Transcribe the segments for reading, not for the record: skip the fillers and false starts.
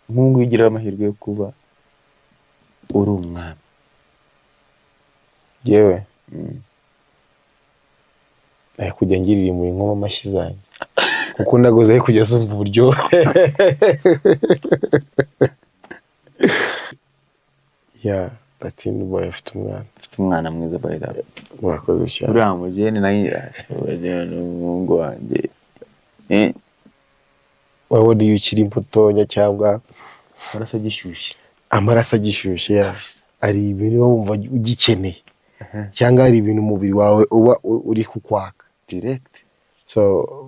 Mungu yigira amahirwe yo kuba uri umwami. Yewe kujya ngirira mu inkoma amashyi zanjye kuko ndagoze ari kujya zumva uburyohe. Ya Latini boy afite umwana mwiza by the way. Murakoze cyane. Uriya mugeni nayo n'umuhungu wanjye. Wabona ukiri imbutonya cyangwa amaraso agishyushye ya ari ibintu wumva ugikeneye cyangwa ari ibintu umubiri wawe uba uri kukwaka direct. So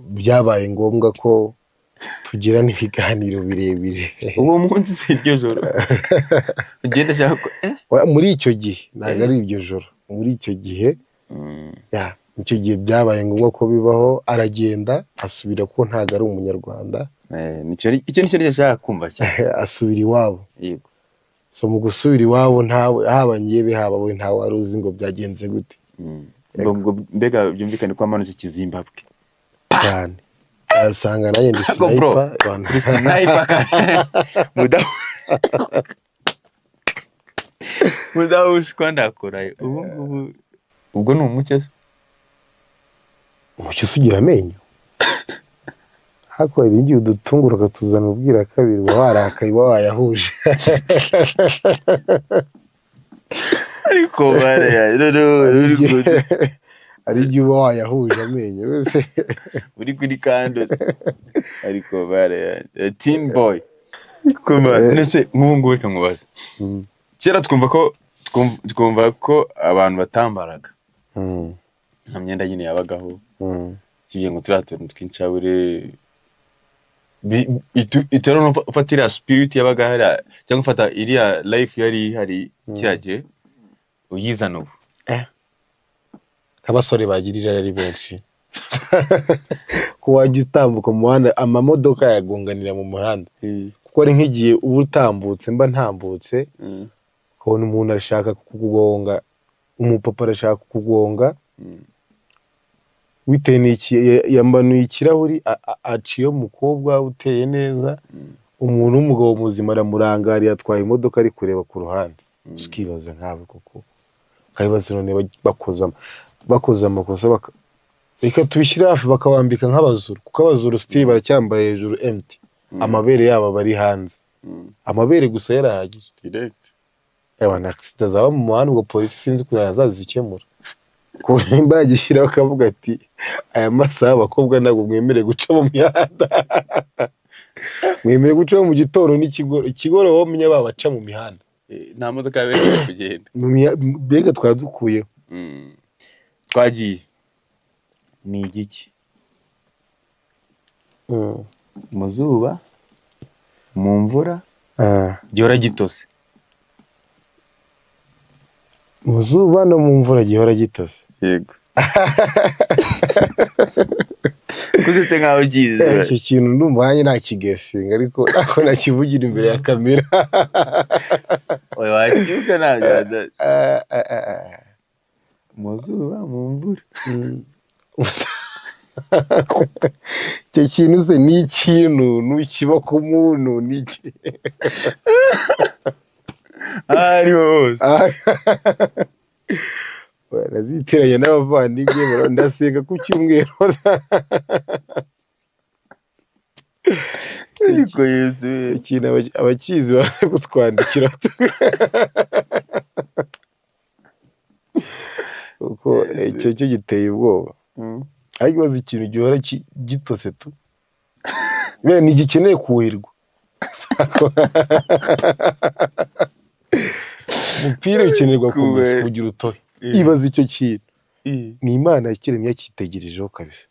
byabaye ngombwa ko tugira n'ibiganiro birebire. Uwo munsi si iryo joro ugenda cyako muri icyo gihe ntabwo ari iryo joro, muri icyo gihe ya icyo gihe byabaye ngombwa ko bibaho, aragenda asubira ko ntabwo ari umunyarwanda. Icyo nicyo nashaka kumva cyane. Asubira iwabo. Yego. So mu gusubira iwabo ntawe haba ngiye haba we ntawe wari uzi ngo byagenze gute. Ngo mbega byumvikane ko amanutse Kizimbabwe cyane. Asanga naye ndi sniper. Mudahushwa ndakora ubwo ni umucyo se. Umucyo usugira amenyo. Hako ibingi udutungura katuzana ubwira kabiri warakaye wayahuje. Ariko bare ari gihe wayahuje amenyo wese uri kuri kandos. Ariko bare teen boy kuma nese nkungu reka nkubaza. Kera twumva ko abantu batambaraga nta myenda nyine yabagaho. Kibiye ngo turatuntu twincabure itero no fatira spirit yabaga hari cyangwa fata iriya life yari hari cyaje uyizana ubu kabasore bagirira ari benshi. Ko wajya utambuka mu muhanda amamodoka yagonganira mu muhanda kuko ari nk'igihe uba utambutse mba ntambutse kubona umuntu arashaka kukugonga, umupapa arashaka kukugonga bitewe n'iki yamanuye ikirahuri aciye umukobwa uteye neza, umuntu w'umugabo muzima aramurangariye atwaye imodoka ari kureba ku ruhande. Ukibaza nkawe koko kayibaza none bakoza amakosa reka tubishyire hafi bakawambika nk'abazuru kuko abazuru still baracyambaye hejuru empty, amabere yabo bari hanze, amabere gusa yarahagije direct. Ewa accident zaba mu muhanda ubwo polisi sinzi ko yazazikemura ko nimba yagishyira bakavuga ati aya masaha abakobwa ntabwo mwemere guca mu mihanda. Mwemere guca mu gitondo n'ikigoro wamenye babaca mu mihanda nta modoka yabereye kugenda mbega twadukuyeho. Twagiye ni igiki mu zuba mu mvura gihora gitose. Mu zuba no mu mvura gihora gitose. Yego. Kuzite nkaho gize icyo kintu ndumva nta kigesinga ariko ako nakivugira imbere ya kamera. Oya wacyuka nabyo mu zuba mu mvura. Icyo kintu se ni ikintu nukiba ku muntu niki ari hose baraziteranya n'abavandimwe ndasenga ku cyumweru. Ariko Yesu ikintu abakizi baje kutwandikira uko icyo giteye ubwoba. Ariko bazi ikintu gihora gitose tu bene ntigikeneye kuhirwa. Umupira ukenerwa kugira utohe. Ibaza icyo kintu ni Imana yakiremye yakitegerejeho kabisa.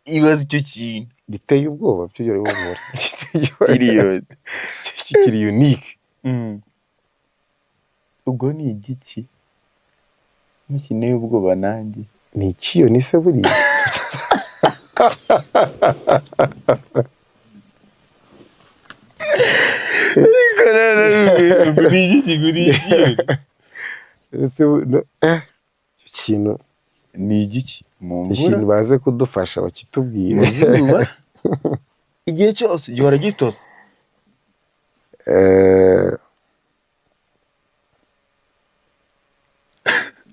Ibaza icyo kintu giteye ubwoba byo yari bumura period kiri unique. Ubwo ni igiki ntikineye ubwoba nanjye ni ikiyo ni se buriya. Ikintu ni igiki mu mvura ikintu baze kudufasha bakitubwira. Igihe cyose gihora gitose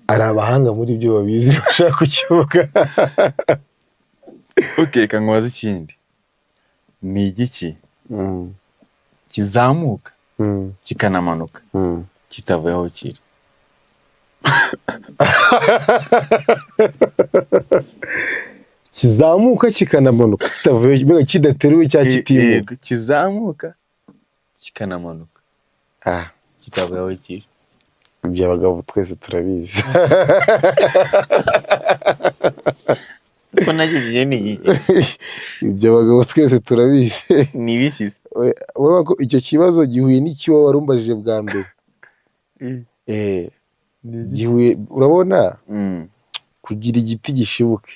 ari abahanga muri ibyo babizi bashaka kukivuga. Okay, kanwaza ikindi. Ni igiki kizamuka kikanamanuka kitavuye aho kiri? Kizamuka kikanamanuka kitavuye, kidateruwe cyangwa kitimuka. Kizamuka kikanamanuka kitavuye aho kiri. Ibyo abagabo twese turabizi. Ko nagiye ni ibyo abagabo twese turabizi. Ni bisize. Urabona ko icyo kibazo gihuye n'ikiwo warumbajije bwa mbere. Gihuye, urabona kugira igiti gishibuke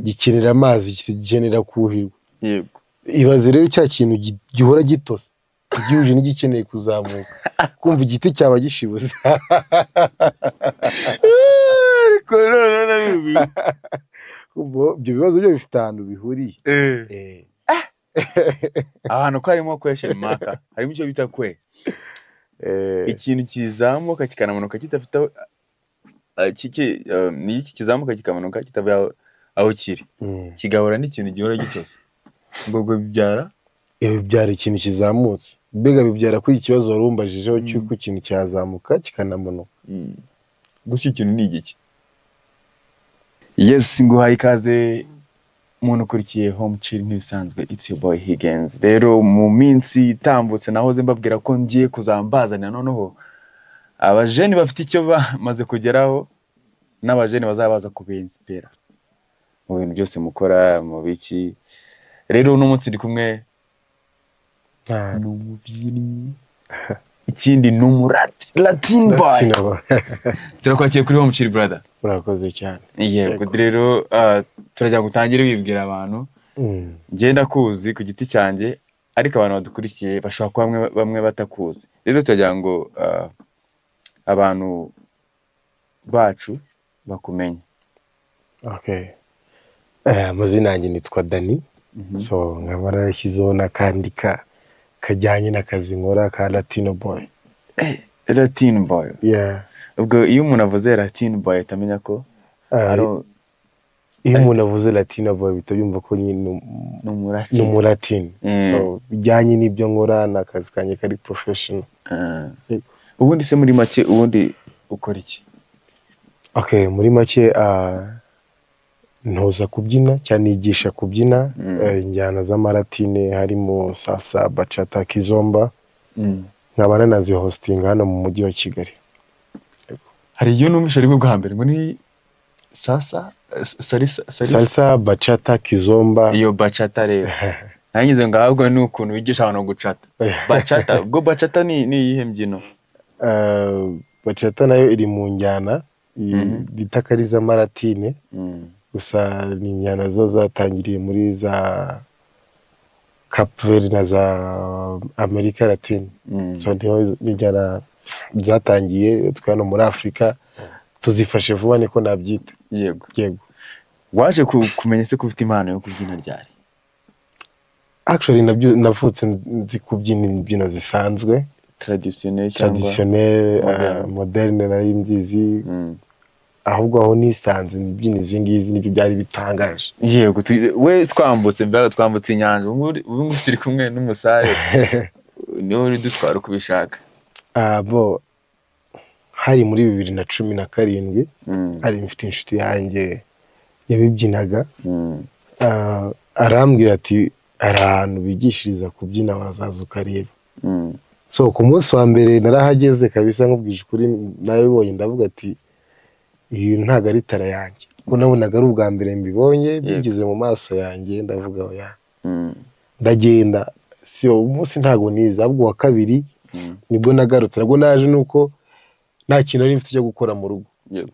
gikenera amazi, gikenera kuhirwa. Yego. Ibaze rero cya kintu gihora gitose igihuje n'igikeneye kuzamuka, kumva igiti cyaba gishibuze. Ariko none ibyo bibazo byo bifite ahantu bihuriye. Ahantu ko harimo kwesha imaka, harimo icyo bita kwe. Ikintu kizamuka kikanamanuka kitafite ni iki kizamuka kikamanuka kitavuye aho kiri, kigahura n'ikintu gihora gitose. Ngo bibyara bibyara ikintu kizamutse. Mbega bibyara kuri ikibazo warumbajijeho cy'uko ikintu cyazamuka kikanamanuka. Gusa ikintu ni igiki? Yes, nguhaye ikaze umuntu ukurikiye Home Chill nk'ibisanzwe. It's your boy Higgins. Rero mu minsi itambutse nahoze mbabwira ko ngiye kuzambazanira noneho abajeni bafite icyo bamaze kugeraho n'abajeni bazabaza kubinspira mu bintu byose mukora mu biki. Rero uno munsi ndi kumwe n'umubyinnyi, ikindi Latin boy. Turakwakiye kuri Home Chill brother. Murakoze cyane. Yego, rero turajya gutangire wibwira abantu. Ngenda kuzi ku giti cyanjye, ariko abantu badukurikiye bashobora kuba bamwe batakuzi. Rero tujya ngo abantu bacu bakumenye. Okay. Amazina yanjye nitwa Dani. So nkaba narashyizeho n'akandi kajyanye n'akazi nkora ka Latino boy. Latino boy. Yeah. Ubwo iyo umuntu avuze Latino boy atamenya ko iyo umuntu avuze Latino boy bitabyumva ko nyine ni Latino. So bijyanye n'ibyo nkora n'akazi kanjye kari professional. Ubundi se muri make ubundi ukora iki? Okay, muri make ntoza kubyina cyane, nigisha kubyina injyana z'amaratine harimo salsa, bachata, kizomba. Nkaba nanazi hosting hano mu mujyi wa Kigali. Hari iyo numvise rimwe bwa mbere ngo ni salsa, bachata, kizomba. Iyo bachata rero nanyize ngo ahubwo ni ukuntu wigisha abantu gucata. Bachata, ubwo bachata ni iyihe mbyino? Bachata nayo iri mu njyana bitakariza maratine. Gusa ni njyana zo zatangiriye muri za Cape Verde na za Amerika Latine. So niho njyana zatangiye twano muri Afrika tuzifashe vuba niko nabyita. Yego. Yego. Waje kumenya se ko ufite impano yo kubyina ryari? Actually navutse nzi kubyina imbyino zisanzwe, traditionnel, moderne na imzizi. Ahubwo aho nisanze imbyino izi ngizi nibyo byari bitangaje. Yego, we twambutse inyanja. Ubu turi kumwe n'umusare niwe uri dutwara kubishaka. Hari muri 2017 ari mfite inshuti yanjye yabibyinaga. Arambwira ati ahantu bigishiriza kubyina wazaza ukareba. So ku munsi wa mbere narahageze kabisa, nkubwije kuri nabibonye ndavuga ati iyi ntago ari tara yanjye, kuko nabonaga ari ubwa mbere mbibonye bigize mu maso yanjye. Ndavuga oya, ndagenda. Si umunsi ntago niza, ahubwo wa kabiri nibwo nagarutse. Nabwo naje nuko nta kintu ari mfite cyo gukora mu rugo.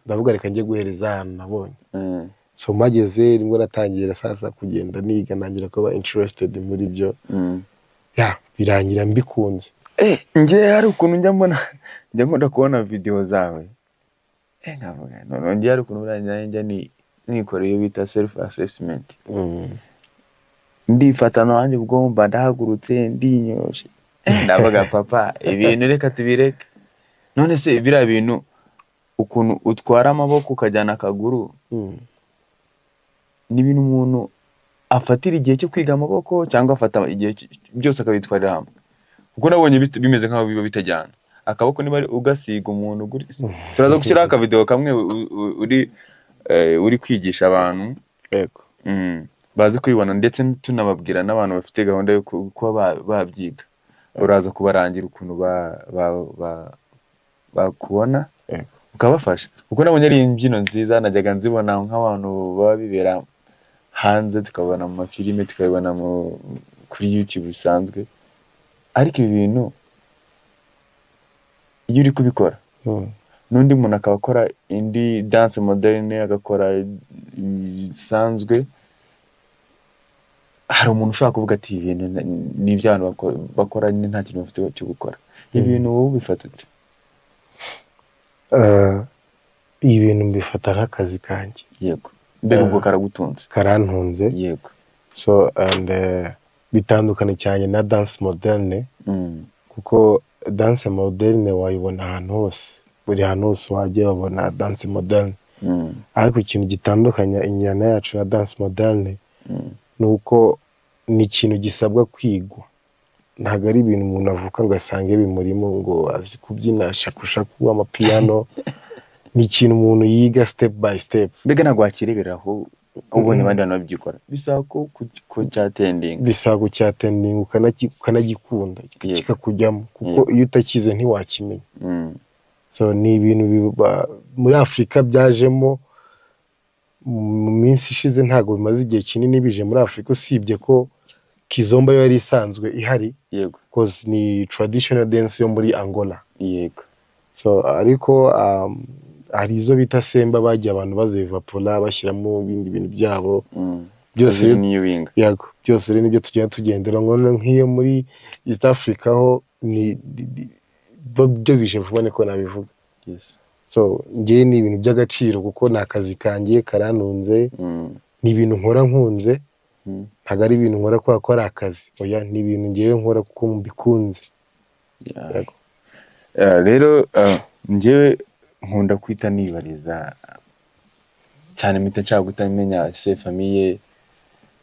Ndavuga reka njye guhereza ahantu nabonye. So mageze nibwo natangira sasa kugenda niga, nangira kuba interested muri byo. Birangira mbikunze. Nge hari ukuntu njya nkunda kubona video zawe. Nkavuga none ndi hari ukuntu njya nikore iyo bita self assessment. Ndifata nanjye ubwo mba ndahagurutse ndinyoshe. ndavuga papa ibintu reka tubireke. None se biriya bintu ukuntu utwara amaboko ukajyana akaguru ni ibintu umuntu afatira igihe cyo kwiga amaboko cyangwa afata igihe byose akabitwarira hamwe? Kuko nabonye bimeze nk'aho biba bitajyana. Akaboko niba ugasiga umuntu turaza gushyiraho akavideo kamwe uri kwigisha abantu yego bazi kubibona, ndetse tunababwira n'abantu bafite gahunda yo kuba babyiga, uraza kubarangira ukuntu bakubona ukabafasha. Kuko nabonye ari imbyino nziza, najyaga nzibona nk'abantu baba bibera hanze, tukabona mu mafilime, tukabibona kuri YouTube bisanzwe. Ariko ibi bintu iyo uri kubikora n'undi muntu akaba akora indi dance moderne, agakora bisanzwe, hari umuntu ushaka kuvuga ati ibintu ni iby'abantu bakora nta kintu bafite cyo gukora. Ibi bintu wowe ubifata ute? Ibintu mbifata nk'akazi kanjye. Yego. Mbega ubwo karagutunze? Karantunze. Yego. So and bitandukanye cyane na dance moderne, kuko dance moderne wayibona ahantu hose, buri hantu hose wajya babona dance moderne. Ariko ikintu gitandukanya injyana yacu na dance moderne ni uko ni ikintu gisabwa kwigwa. Ntabwo ari ibintu umuntu avuka ngo asange bimurimo ngo azi kubyina shakushaku amapiyano. Ni ikintu umuntu yiga step by step. Mbega ntabwo wakireberaho ubonye abandi bantu babyikora, bisaba ko cyatendinga, bisaba ko cyatendinga ukanagikunda kikakujyamo, kuko iyo utakize ntiwakimenya. So ni ibintu muri Afurika byajemo mu minsi ishize, ntabwo bimaze igihe kinini bije muri Afurika, usibye ko kizomba yo yari isanzwe ihari. Yego. Because ni traditional dance yo muri Angola. Yego. So ariko hari izo bita semba bagiye abantu bazevapora bashyiramo ibindi bintu byabo. Byose yego, byose rero nibyo tugenda tugendera ngo nk'iyo muri East Africa ho ni byo bije vuba niko nabivuga. Yes. So ngiye ni ibintu by'agaciro kuko ni akazi kangiye karantunze. Ni ibintu nkora nkunze. Ntabwo ari ibintu nkora kwa ko ari akazi. Oya, ni ibintu ngiye nkora kuko mbikunze. Yego. Rero ngiye nkunda kwita nibariza cyane mpita nshaka gutamenya se famille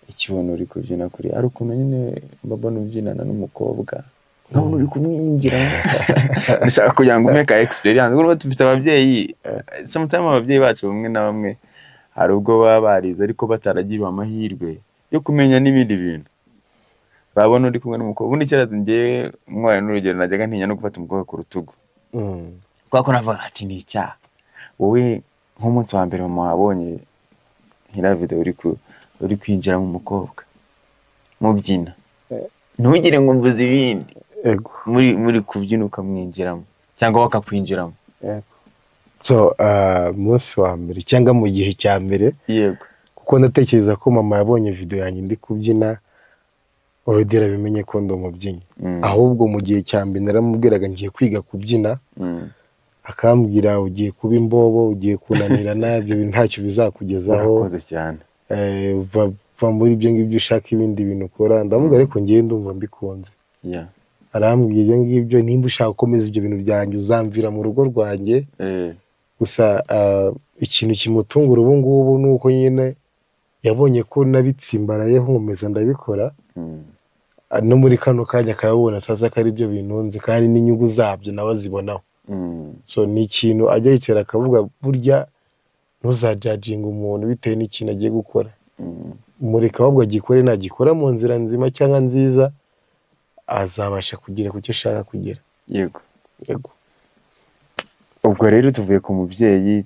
ikibono uri kubyina kuri, ari ukuntu nyine mbabona ubyinana n'umukobwa nkabona uri kumwinjira. Ndashaka kugira ngo umeka experience, kuko tufite ababyeyi sometimes ababyeyi bacu bamwe na bamwe hari ubwo baba barize ariko bataragiye amahirwe yo kumenya n'ibindi bintu. Babona uri kumwe n'umukobwa, ubundi kera ngiye mwaye n'urugero najyaga ntinya no gufata umukobwa ku rutugu, kwa ko navuga ati ni icyaha. Wowe nk'umunsi wa mbere mama wabonye nkira video uri kwinjira mu mukobwa mubyina, ntugire ngo mvuze ibindi. Yego. muri kubyina ukamwinjiramo cyangwa wakakwinjiramo. Yego. So umunsi wa mbere cyangwa mu gihe cya mbere. Yego. Kuko ndatekereza ko mama yabonye video yanjye ndi kubyina already arabimenye ko ndi umubyinnyi. Ahubwo mu gihe cya mbere naramubwiraga ngiye kwiga kubyina, akambwira ugiye kuba imbobo, ugiye kunanirana, ibyo bintu ntacyo bizakugezaho. Urakoze cyane. Va muri ibyo ngibyo ushaka ibindi bintu ukora. Ndavuga ariko ngiye ndumva mbikunze. Arambwira ibyo ngibyo, nimba ushaka gukomeza ibyo bintu byanjye uzamvira mu rugo rwanjye. Gusa ikintu kimutungura ubu ngubu ni uko nyine yabonye ko nabitsimbarayeho nkomeza ndabikora. No muri kano kanya akabona sasa ko ari byo bintunze kandi n'inyungu zabyo nawe azibonaho. So ni ikintu ajya yicara akavuga burya ntuzajajinga umuntu bitewe n'ikintu agiye gukora. Mureka ahubwo agikore, nagikora mu nzira nzima cyangwa nziza azabasha kugera ku cyo ashaka kugera. Yego. Yego. Ubwo rero tuvuye ku mubyeyi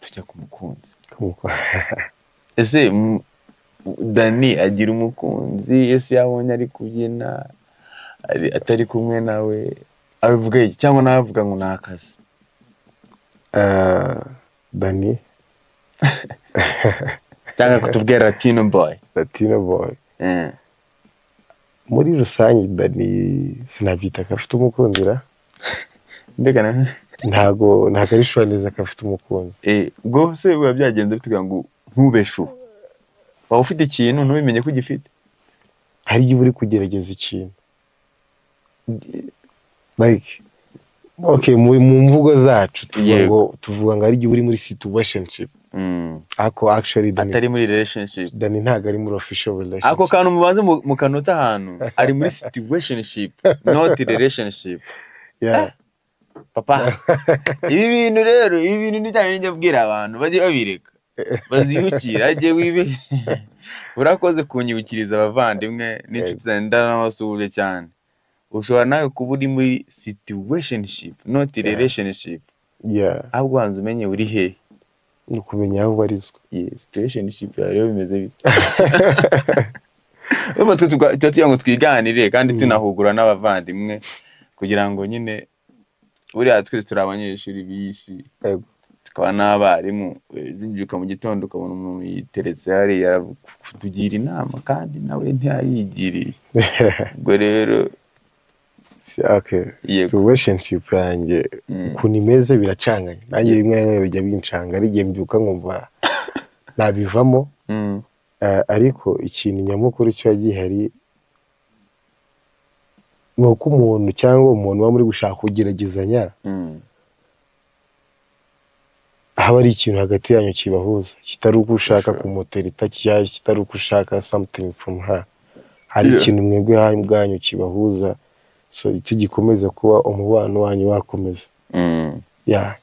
tujya ku mukunzi. Ese Dani agira umukunzi? Ese yabonye ari kubyina atari kumwe nawe abivuga iki, cyangwa navuga ngo nakazi? Dani cyangwa kutubwira Latino boy. Muri rusange Dani sinabyita ko afite umukunzi ra. Mbega ntago ari shwaneza ko afite umukunzi. Ubwo se biba byagenze bituga ngo ntubeshu, waba ufite ikintu ntubimenye ko ugifite. Hari igihe uri kugerageza ikintu like okay mu mvugo zacu Yego. tuvuga ngo ari igihe uri muri situationship ako actually atari muri relationship Dani ntago ari muri official relationship ako kantu mubanze mu kanota ahantu ari muri situationship not relationship. yeah Papa ibi bintu rero nijyanye njya bwira abantu bajye babireka bazibukira ajye wibe urakoze kunyibukiriza abavandimwe n'inshuti zanjye n'abasuhuje cyane. Ushobora nawe kuba uri muri situationship not relationship. yeah ahubwo wanze umenye uri he ni kumenya aho barizwa. situationship rero bimeze bite ubu tugira ngo twiganire kandi tunahugura n'abavandimwe kugira ngo nyine buriya twese turi abanyeshuri b'isi tukaba n'abarimu. Zinjuka mu gitondo ukabona umuntu yiteretse hariya kutugira inama kandi nawe ntiyayigiriye. Ubwo rero okay situationship yanjye ukuntu imeze biracanganye nanjye rimwe rimwe bijya bincanga ari igihe mbyuka nkumva nabivamo ariko ikintu nyamukuru cyo gihari ni uko umuntu cyangwa umuntu uba muri gushaka kugeragezanya haba ari ikintu hagati yanyu kibahuza kitari uko ushaka kumutera itaki kitari uko ushaka something from her hari ikintu mwebwe hanyu bwanyu kibahuza so icyo gikomeza kuba umubano wanyu wakomeza. Yeah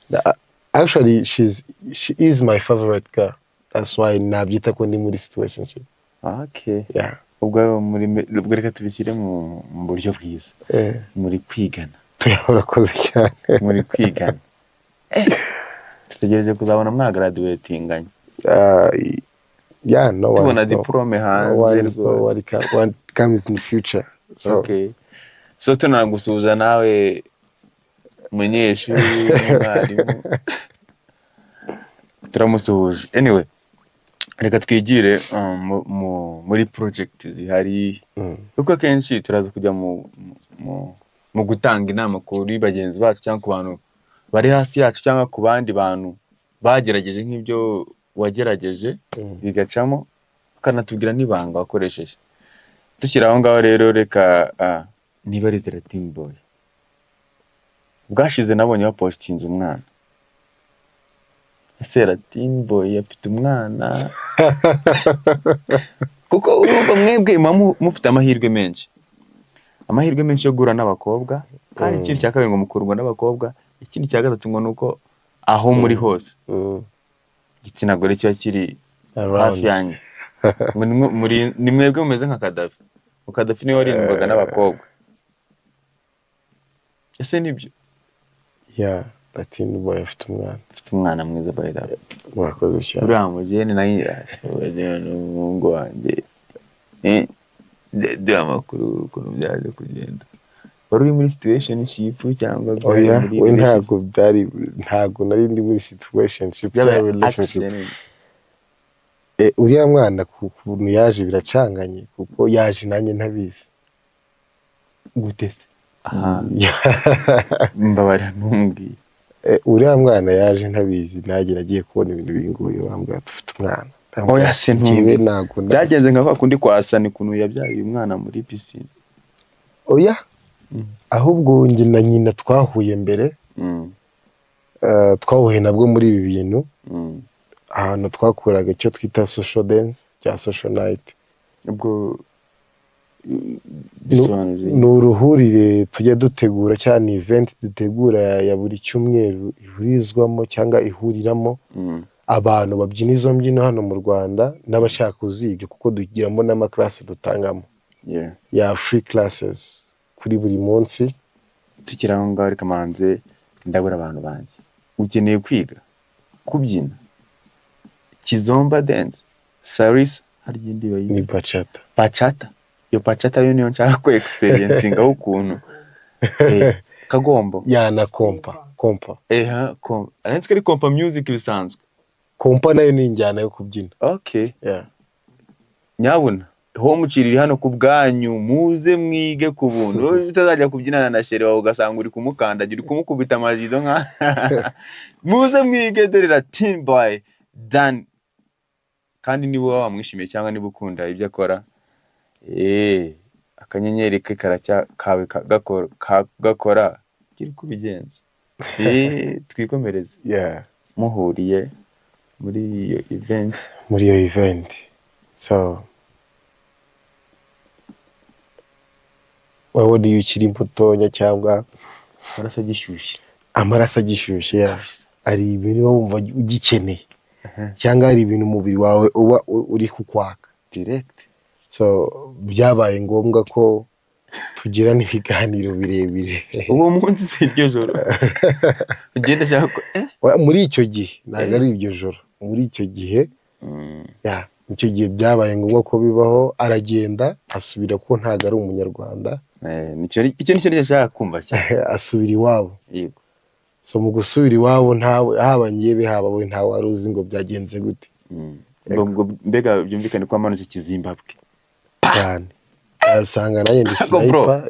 actually she is my favorite girl, that's why nabyita ko ndi muri situationship. Okay yeah ubwo muri reka tubishyire mu buryo bwiza muri kwigana urakoze cyane muri kwigana tutegereje kuzabona mwagraduatinganye yeah no tubona diplome hanze one comes in the future so okay so tunagusuhuza nawe munyeshuri n'umwarimu turamusuhuje. Anyway reka twigire muri project zihari kuko kenshi turaza kujya mu gutanga inama kuri bagenzi bacu cyangwa ku bantu bari hasi yacu cyangwa ku bandi bantu bagerageje nk'ibyo wagerageje bigacamo ukanatubwira n'ibanga wakoresheje. Dushyira aho ngaho rero reka niba ari Team Boy bwashize nabonye wapostinze umwana ese Team Boy afite umwana kuko urumva mwebwe mufite amahirwe menshi yo guhura n'abakobwa kandi ikindi cya kabiri ngo mukurwa n'abakobwa, ikindi cya gatatu ngo nuko aho muri hose igitsina gore cyo kiri hafi yanyu ni mwebwe mumeze nka Kadafi niwe warindwaga n'abakobwa. Ese nibyo? Yeah Team Boy afite umwana mwiza by the way. Murakoze cyane. Uriya mugeni nayo n'umuhungu wanjye duha amakuru ukuntu byaje kugenda. Wari uri muri situationship cyangwa we ntago nari ndi muri situationship cyangwa relationship. Uriya mwana kukuntu yaje biracanganye kuko yaje nanjye ntabizi. Gute se? Mbabarira ntumbwiye. Uriya mwana yaje ntabizi nanjye nagiye kubona ibintu bingoye bambwira dufite umwana. Oya se ntumwe ntago byagenze nka kwa kundi kwasana ukuntu yabyaye umwana muri piscine. Oya ahubwo njye na nyina twahuye mbere twahuye nabwo muri ibi bintu ahantu twakuraga icyo twita social dance cya social night. Ubwo ni uruhurire tujya dutegura cyane event dutegura ya buri cyumweru ihurizwamo cyangwa ihuriramo abantu babyina izo mbyino hano mu Rwanda n'abashaka kuziga kuko dugiramo n'amaklase dutangamo ya free classes kuri buri munsi. Tukira aho ngaho reka manze ndabura abantu banjye ukeneye kwiga kubyina kizomba dance salsa hari indi ni bachata yo bachata yo niyo nshaka ko experiencing aho ukuntu kagombo na kompa kompa ari kompa music bisanzwe. Kompa nayo ni injyana yo kubyina. Okay nyabuna ho muciriri hano ku bwanyu muze mwige ku buntu utazajya kubyinana na shere wawe ugasanga uri kumukandagira uri kumukubita amazido nka muze mwige dore Team Boy Dan kandi niwe wamwishimiye cyangwa niba ukunda ibyo akora akanyenyeri ke karacya kawe gakora kiri kubigenza. Twikomereze. Yeah. Muhuriye muri iyo event. Muri iyo event. So wabona iyo ukiri mutonya cyangwa amaraso agishyushye ari ibintu wumva ugikeneye cyangwa hari ibintu umubiri wawe uba uri kukwaka direct. So byabaye ngombwa ko tugira n'ibiganiro birebire. Uwo munsi si iryo joro ugenda cyangwa muri icyo gihe ntabwo ari iryo joro, muri icyo gihe icyo gihe byabaye ngombwa ko bibaho, aragenda asubira ko ntabwo ari umunyarwanda. Icyo nicyo nashaka kumva cyane. Asubira iwabo. Yego. So mu gusubira iwabo ntawe haba njyewe haba we ntawe wari uzi ngo byagenze gute. Mbega byumvikane ko amanutse Kizimbabwe cyane. Asanga naye ndi sniper.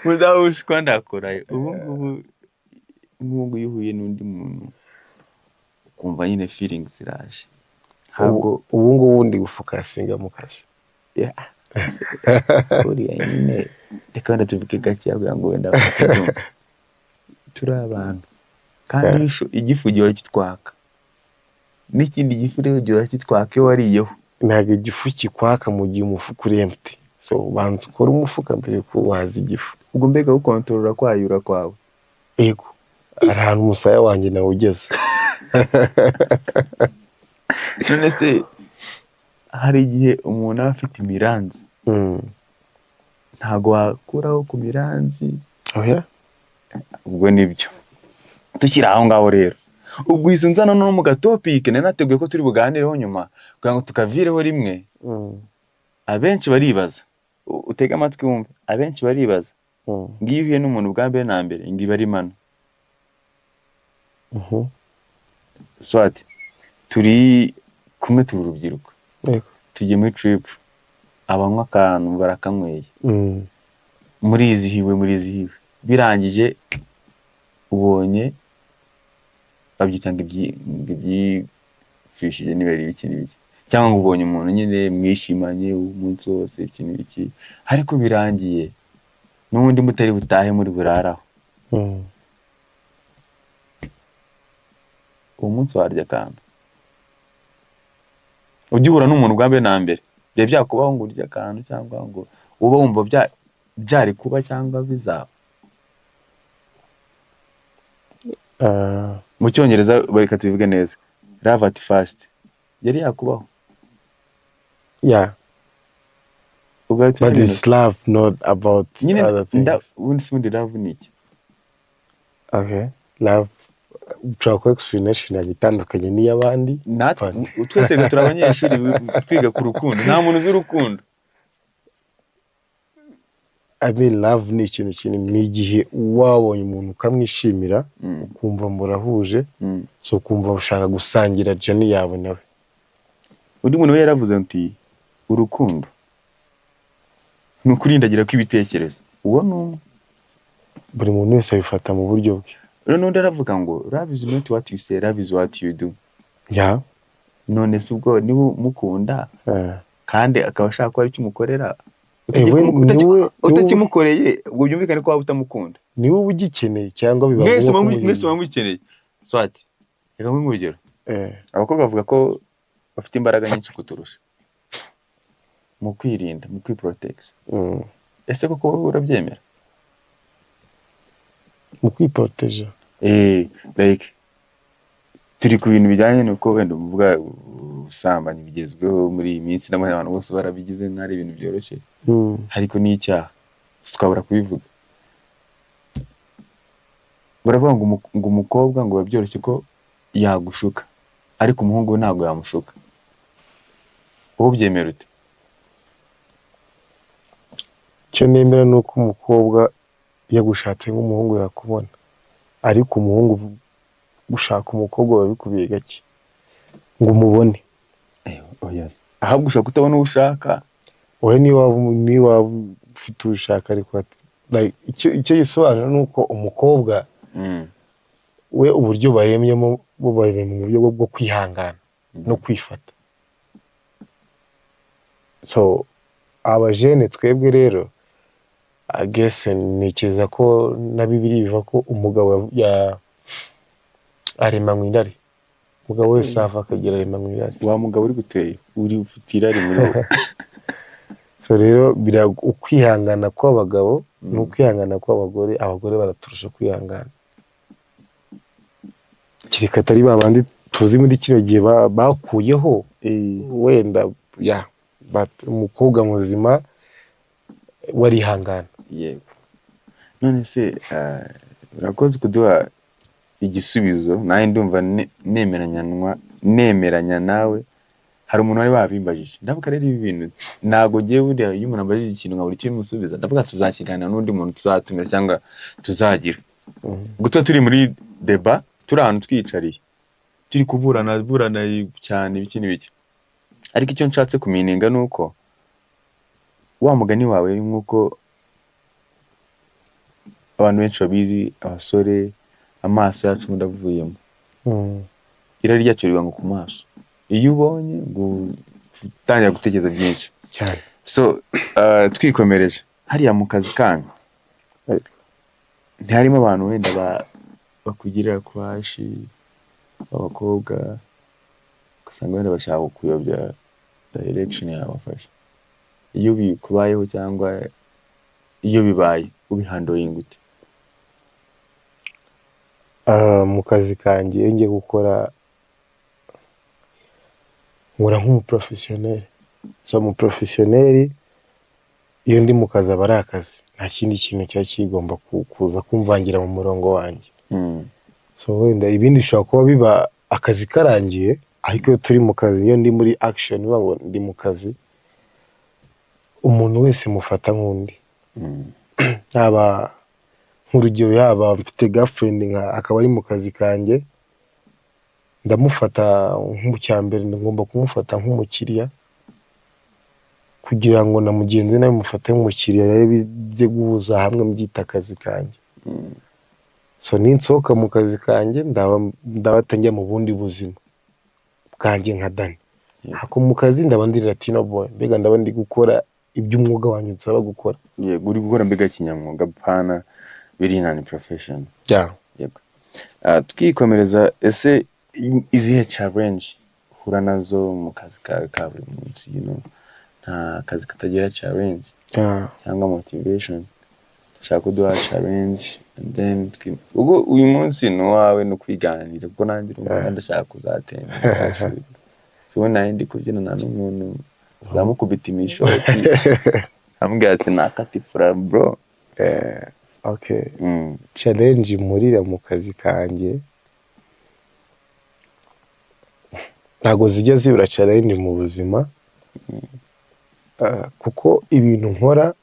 Mudahushwa ndakora. Ubu yuhuye n'undi muntu kumva nyine feelings ziraje. Ntabwo ubu ngubu ndi gufokasinga mu kazi. Uriya nyine reka wenda tuvuge gake kugira ngo wenda turi abantu kandi igifu gihora kitwaka n'ikindi gifu rero gihora kitwaka iyo wariyeho. Ntabwo igifu kikwaka mu gihe umufuka uri empty. So banza ukora umufuka mbere ko waza igifu. Ubwo mbega ukontorora kwayura kwawe. Yego. Ahantu umusaya wanjye nawe ugeze. None se hari igihe umuntu aba afite imiranzi ntago wakuraho ku miranzi. Oya. Ubwo nibyo tukiri aho ngaho rero ubwo izo nzana no mu gatopike nateguye ko turi buganireho nyuma kugira ngo tukavireho rimwe. Abenshi baribaza, utega amatwi wumve, abenshi baribaza ngiye n'umuntu bwa mbere na mbere ngiba ari mano. Swati turi kumwe turi urubyiruko. Yego. Tugiye muri trip abanywa akantu barakanyweye. Murizihiwe birangije ubonye babyitanga ibyifishije nibere ibiki n'ibiki cyangwa ngo ubonye umuntu nyine mwishimanye umunsi wose iki n'ibiki ariko birangiye n'ubundi mutari butahe muri buraraho. Uwo munsi warya akantu ugihura n'umuntu bwa mbere na mbere byakubaho ngo urya akantu cyangwa ngo uba wumva byari kuba cyangwa bizaba. Mu cyongereza bareka tubivuge neza love at first yari yakubaho. Yeah. But it's love not about other things. Ubundi love ni iki? Okay. Love ushaka explanation yagitandukanye n'iyabandi. Twese turi abanyeshuri twiga ku rukundo, nta muntu uzi urukundo. I mean love ni ikintu kinini, ni igihe wabonye umuntu ukamwishimira ukumva murahuje, so kumva ushaka gusangira journey yawe nawe. Undi muntu yaravuze nti urukundo nukurindagira kw'ibitekerezo. Uwo no buri muntu wese abifata mu buryo bwe. None ndaravuga ngo love is not what you say, love is what you do. Yeah. None se ubwo ni mukunda kandi akaba ashaka ko ari cyo umukorera utakimukoreye ubwo byumvikane ko waba utamukunda. Ni wowe ugikeneye cyangwa bibaho mwese bamukeneye. Swati reka mu urugero abakobwa bavuga ko bafite imbaraga nyinshi kuturusha mu kwirinda, mu kwiprotect. Ese koko urabyemera? Mu kwiproteja like turi ku bintu bijyanye nuko wenda uvuga ubusambanyi bigezweho muri iyi minsi n'abantu bose barabigize nk'ari ibintu byoroshye ariko ni icyaha twabura kubivuga. Baravuga ngo umukobwa ngo babyoroshye ko yagushuka ariko umuhungu we ntabwo yamushuka. Wowe ubyemera ute? Cyo nemera nuko umukobwa yagushatse nk'umuhungu yakubona, ariko umuhungu gushaka umukobwa babikubiye gake ngo umubone. Yes. Ahabwo ushaka kutabona uwo ushaka. Oya niba ufite ushaka ariko icyo gisobanura nuko umukobwa we uburyo baremyemo bo baremye mu buryo bwo kwihangana no kwifata. so abajene twebwe rero I guess nikeza ko na Bibiliya bivuga ko umugabo aremanywe irari, umugabo wese ava akagira aremanywe irari. wa mugabo uri guteye uri ufite irari muri wowe. So rero ukwihangana kw'abagabo n'ukwihangana kw'abagore, abagore baraturusha kwihangana, kireka atari babandi tuzi muri kino gihe bakuyeho wenda umukobwa muzima warihangana. Yego. None se urakoze kuduha igisubizo, nawe ndumva nemeranya nawe. Hari umuntu wari wabimbajije, ndavuga rero ibi bintu ntago ngiye buriya iyo umuntu ambajije ikintu nkabura icyo musubiza, ndavuga tuzakiganira n'undi muntu tuzatumira cyangwa tuzagira guto turi muri deba, turi ahantu twicariye turi kuburana cyane ibiki n'ibiki, ariko icyo nshatse kumininga nuko wa mugani wawe nk'uko abantu benshi babizi, abasore amaso yacu ndavuyemo, irari ryacu riba ngo ku maso, iyo ubonye gutangira gutekereza byinshi cyane. So twikomereje hariya mu kazi kanyu, ntiharimo abantu wenda bakugirira kwashi abakobwa ugasanga wenda bashaka kuyobya direction yabafasha, iyo bikubayeho cyangwa iyo bibaye ubihandoyinga ute? Mu kazi kanjye iyo ngiye gukora nkora nk'umuprofesiyoneri. So umuprofesiyoneri iyo ndi mu kazi aba ari akazi, nta kindi kintu cyaba kigomba kuza kumvangira mu murongo wanjye. So wenda ibindi bishobora kuba biba akazi karangiye, ariko iyo turi mu kazi, iyo ndi muri action ngo ndi mu kazi, umuntu wese mufata nk'undi. Yaba nk'urugero, yaba mfite girlfriend akaba ari mu kazi kanjye, ndamufata nk'umucyambere, ngomba kumufata nk'umukiriya kugira ngo na mugenzi nawe mufate nk'umukiriya, rero bize guhuza hamwe mbyita akazi kanjye. So ninsohoka mu kazi kanjye ndabatangiye mu bundi buzima bwanjye nka Dani. Hako mu kazi ndaba ndi Latino boy, mbega ndaba ndi gukora iby'umwuga wanjye nsaba gukora. Yego, uri gukora mbega kinyamwuga pana biri nani profession. Yego. Twikomereza, ese izihe challenge uhura nazo mu kazi ka buri munsi, nta kazi katagira challenge cyangwa motivation? Shaka kuduha challenge and then ubwo uyu munsi no wawe no kwiganira, kuko nanjye ndashaka kuzatembera. So ndi kubyina na n'umuntu zamukubita imishoti ambwira ati nakatifura bro. Okay. Challenge murira mu kazi kanjye ntago zijya zibura challenge mu buzima, kuko ibintu nkora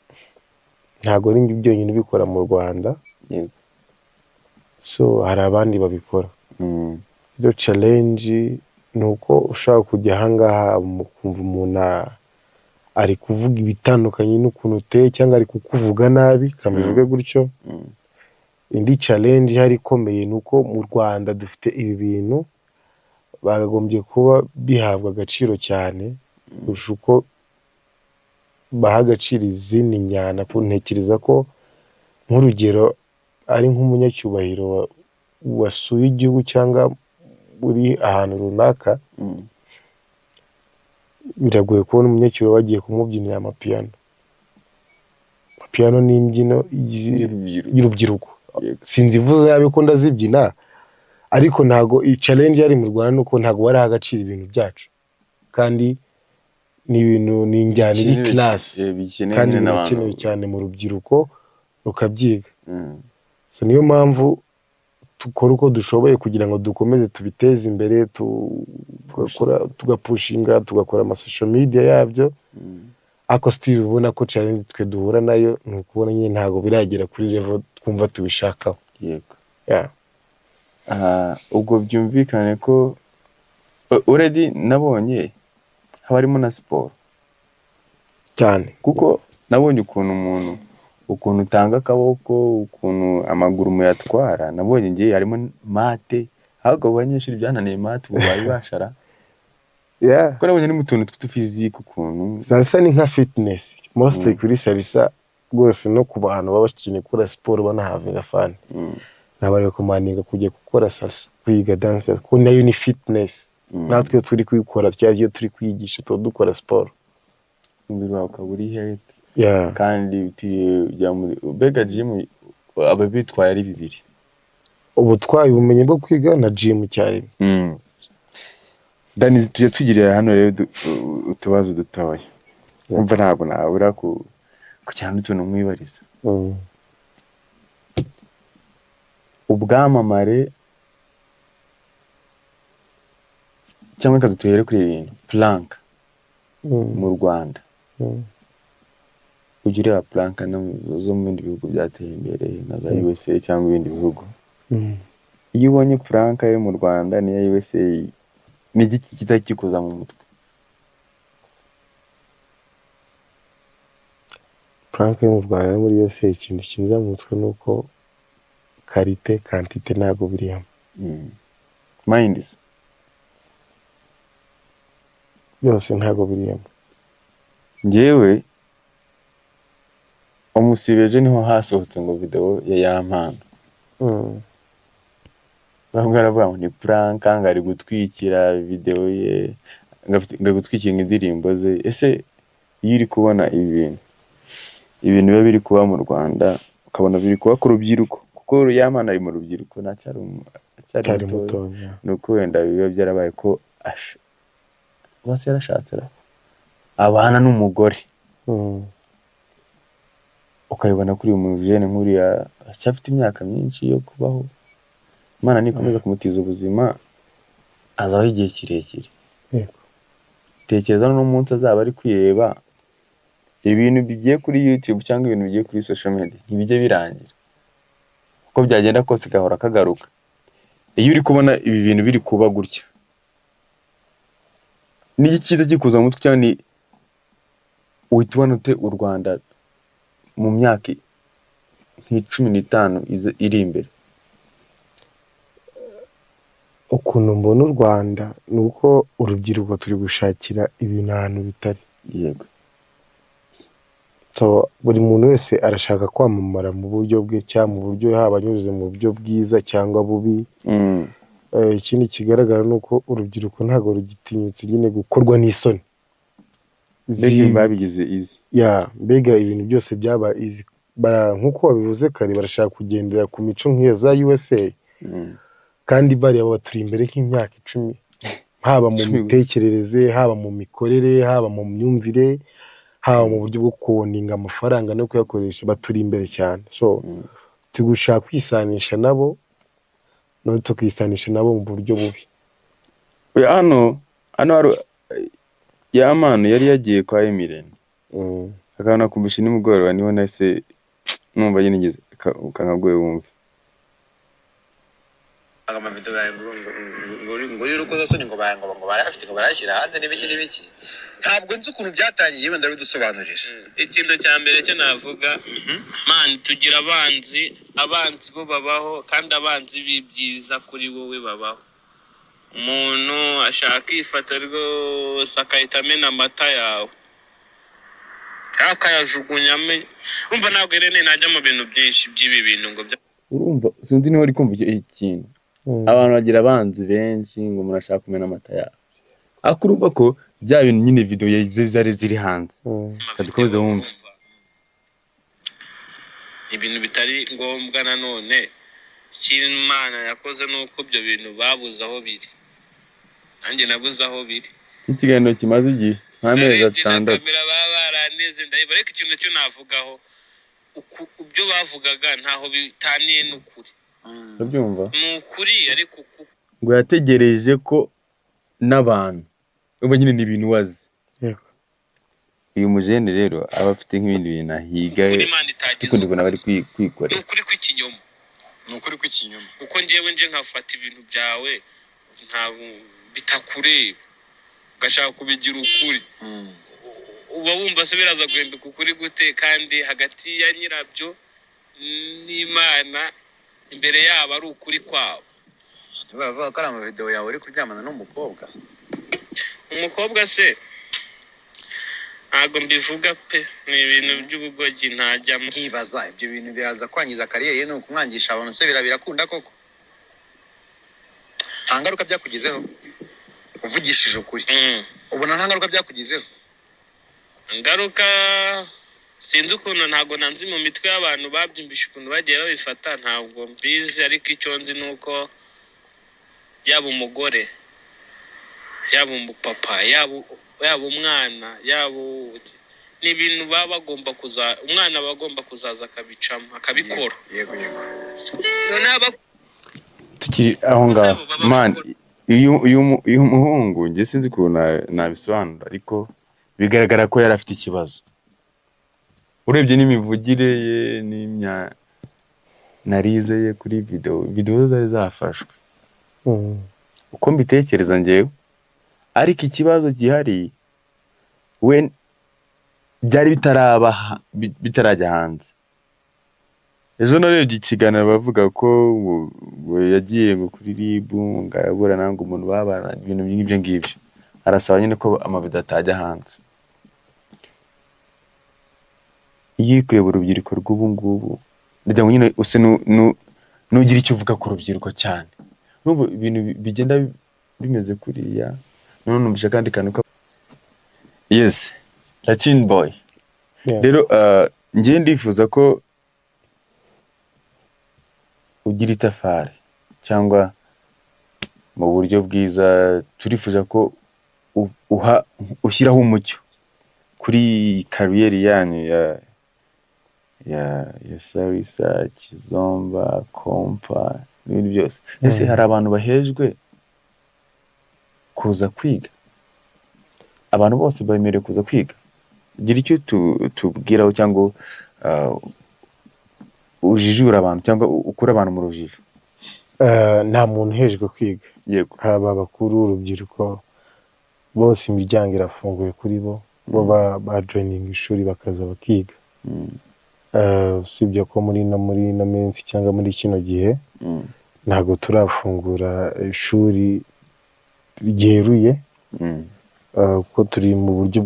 ntago ari byonyine bikora mu Rwanda. So hari abandi babikora. Iyo challenge nuko ushaka kujya ahangaha kumva umuntu ari kuvuga ibitandukanye n'ukuntu uteye, cyangwa ari kukuvuga nabi kamivuge gutyo. Indi challenge hari ikomeye nuko mu Rwanda dufite ibi bintu bagagombye kuba bihabwa agaciro cyane kurusha uko baha agaciro izindi njyana. Ntekereza ko nk'urugero ari nk'umunyacyubahiro wasuye igihugu cyangwa uri ahantu runaka, biragoye kubona umunyacyubahiro wagiye kumubyinira amapiyano. Amapiyano ni imbyino y'urubyiruko, sinzivuze yabe ko ndazibyina, ariko ntago iyi challenge yari mu Rwanda nuko ntago wari agaciro ibintu byacu, kandi ni ibintu ni injyana iri class, kandi bikenewe cyane mu rubyiruko rukabyiga. So niyo mpamvu tukora uko dushoboye kugira ngo dukomeze tubiteze imbere, tugapushinga, tugakora ama social media yabyo. Ako still ubona ko challenge twe duhura nayo nukubona nyine ntago biragera kuri level twumva tubishakaho. Yego. Ubwo byumvikane ko already nabonye habarimo na sport cyane, kuko nabonye ukuntu utanga akaboko, ukuntu amaguru muyatwara. Nabonye ngiye harimo mate, ahubwo abanyeshuri byananiye mate ubu bayibashara. yeah. Kuko nabonye ni mu tuntu tw'utufiziki ukuntu. Salsa ni nka fitness mostly kuri salsa rwose, no ku bantu baba bakeneye gukora siporo banahavinga fani nabarekomaninga kujya gukora salsa, kwiga dance kuko nayo ni fitness. Natwe iyo turi kuyikora iyo turi kwiyigisha tuba dukora siporo, umubiri wawe ukaba uri healthy. yeah. Kandi tujya muri bega gym ababitwaye ari bibiri, ubutwaye ubumenyi bwo kwiga na gym icyarimwe. Dani tujya tugirira hano rero utubazo dutoya, umva ntabwo nabura kugira n'utuntu mwibariza. Ubwamamare cyangwa reka dutere kuri ibintu plank mu Rwanda. Ugira plank zo mu bindi bihugu byateye imbere na za USA cyangwa ibindi bihugu. Iyo ubonye plank yo mu Rwanda n'iya USA, ni iki kitakikuza mu mutwe? Plank yo mu Rwanda muri USA ikintu kinza mu mutwe nuko karite kantite ntabwo biri hamwe. Minds byose ntabwo biri hamwe. Njyewe umusibeje niho hasohotse ngo video ya Yampano. Bamwe baravuga ngo ni prank, ari gutwikira video ye, gutwikira indirimbo ze. Ese iyo uri kubona ibintu biba biri kuba mu Rwanda ukabona biri kuba ku rubyiruko, kuko Yampano ari mu rubyiruko acyari muto, nuko wenda biba byarabaye ko bose yarashatse abana n'umugore, ukayibona kuri uyu mujene nk'uriya acyafite imyaka myinshi yo kubaho. Imana nikomeza kumutiza ubuzima azaho igihe kirekire. Tekereza n'umunsi azaba ari kwireba ibintu bigiye kuri YouTube cyangwa ibintu bigiye kuri social media ntibijye birangira, uko byagenda kose gahora kagaruka. Iyo uri kubona ibi bintu biri kuba gutya, ni iki kiza gikuza mu mutwe cyane? Ni uhita ubona ute u Rwanda mu myaka nk'15 iri imbere? Ukuntu mbona u Rwanda ni uko urubyiruko turi gushakira ibintu ahantu bitari. Yego. Buri muntu wese arashaka kwamamara mu buryo bwe cyangwa mu buryo haba anyuze mu buryo bwiza cyangwa bubi. Ikindi kigaragara ni uko urubyiruko ntabwo rugitinyutse nyine gukorwa n'isoni. Babigize easy. Mbega ibintu byose byaba easy. Nk'uko wabivuze kare, barashaka kugendera ku mico nk'iyo za USA. Kandi bariya baturi imbere nk'imyaka 10, haba mu mitekerereze, haba mu mikorere, haba mu myumvire, haba mu buryo bwo kuwoninga amafaranga no kuyakoresha, baturi imbere cyane. So tugushaka kwisanisha nabo no tukisanisha nabo mu buryo bubi. Hano Yampano yari yagiye kwa Emirene, akabona kumbisha nimugoroba, niho nahise numva yinigeze kangagoye wumve amavideo yawe ngo urukoza soni ngo barafite ngo barashyira hanze n'ibiki. Ntabwo nzi ukuntu byatangiye, yewe ndabidusobanurira. Ikintu cya mbere cyo navuga, man, tugira abanzi bo babaho, kandi abanzi b'ibyiza kuri wowe babaho. Umuntu ashaka kwifata rwose akahita amena amata yawe akayajugunyame. Urumva ntabwo Irene najya mu bintu byinshi by'ibi bintu ngo urumva sinzi niho uri kumva ikintu. Abantu bagira abanzi benshi ngo umuntu ashaka kumena amata yawe, akurumva ko bya bintu nyine video zari ziri hanze. Kadukomeze wumve ibintu bitari ngombwa. Nanone ikintu Imana yakoze nuko ibyo bintu babuze aho biri, nanjye nabuze aho biri. Ikiganiro kimaze igihe nk'amezi 6 kamera baraneze ndayibareka. Ikintu cyo navugaho, ibyo bavugaga ntaho bitaniye n'ukuri. Ndabyumva n'ukuri, ariko ngo yategereje ko n'abantu uba nyine ni ibintu wazi. Uyu mujene rero aba afite nk'ibindi bintu ahiga, tukundi kubona bari kwikorera. n'ukuri kw'ikinyoma, uko njyewe nkafata ibintu byawe ntabwo bitakureba ugashaka kubigira ukuri. Uba wumva se biraza guhinduka ukuri gute? Kandi hagati ya nyirabyo n'Imana imbere yabo ari ukuri kwabo. Bavuga ko ari amavideo yawe uri kuryamana n'umukobwa. umukobwa se ntabwo mbivuga pe, ni ibintu by'ubugogi ntajyamo. nkibaza ibyo bintu biraza kwangiza kariyeri ye, ni ukumwangisha abantu se birakunda koko? nta ngaruka byakugizeho uvugishije ukuri? ubona nta ngaruka byakugizeho? Ingaruka sinzi ukuntu, ntabwo nanzi mu mitwe y'abantu babyumvisha ukuntu bagiye babifata, ntabwo mbizi, ariko icyo nzi ni uko yaba umugore, yaba umupapa, yaba umwana, yaba ni ibintu baba bagomba umwana aba agomba kuzaza akabicamo akabikora. Yego tukiri aho ngaho man, uyu muhungu njye sinzi ukuntu nabisobanura, ariko bigaragara ko yari afite ikibazo. Urebye n'imivugire ye n'imyanarize ye kuri video zari zafashwe, uko mbitekereza njyewe. Ariko ikibazo gihari, we byari bitarajya hanze. Ejo narebye ikiganiro bavuga ko yagiye ngo kuri RIB ngo arabura nango umuntu babana ibintu nk'ibyo ngibyo, arasaba nyine ko amavido atajya hanze. Iyo kureba urubyiruko rw'ubu ngubu, ndagira ngo nyine use nugira icyo uvuga ku rubyiruko cyane, n'ubu ibintu bigenda bimeze kuriya. None numvise kandi kantu yes, Latin boy. Rero ngiye ndifuza ko ugira itafari cyangwa mu buryo bwiza, turifuza ko ushyiraho umucyo kuri kariyeri yanyu ya Sarisa, Kizomba, Kompa n'ibindi byose. Ese hari abantu bahejwe kuza kwiga? Abantu bose bemerewe kuza kwiga? Gira icyo tubwiraho cyangwa ujijura abantu cyangwa ukura abantu mu rujijo. Nta muntu hejwe kwiga. Yego. Haba abakuru, urubyiruko, bose imiryango irafunguye kuri bo bajoininga ishuri bakaza bakiga. Usibye ko muri no minsi cyangwa muri kino gihe ntabwo turafungura ishuri ryeruye, kuko turi mu buryo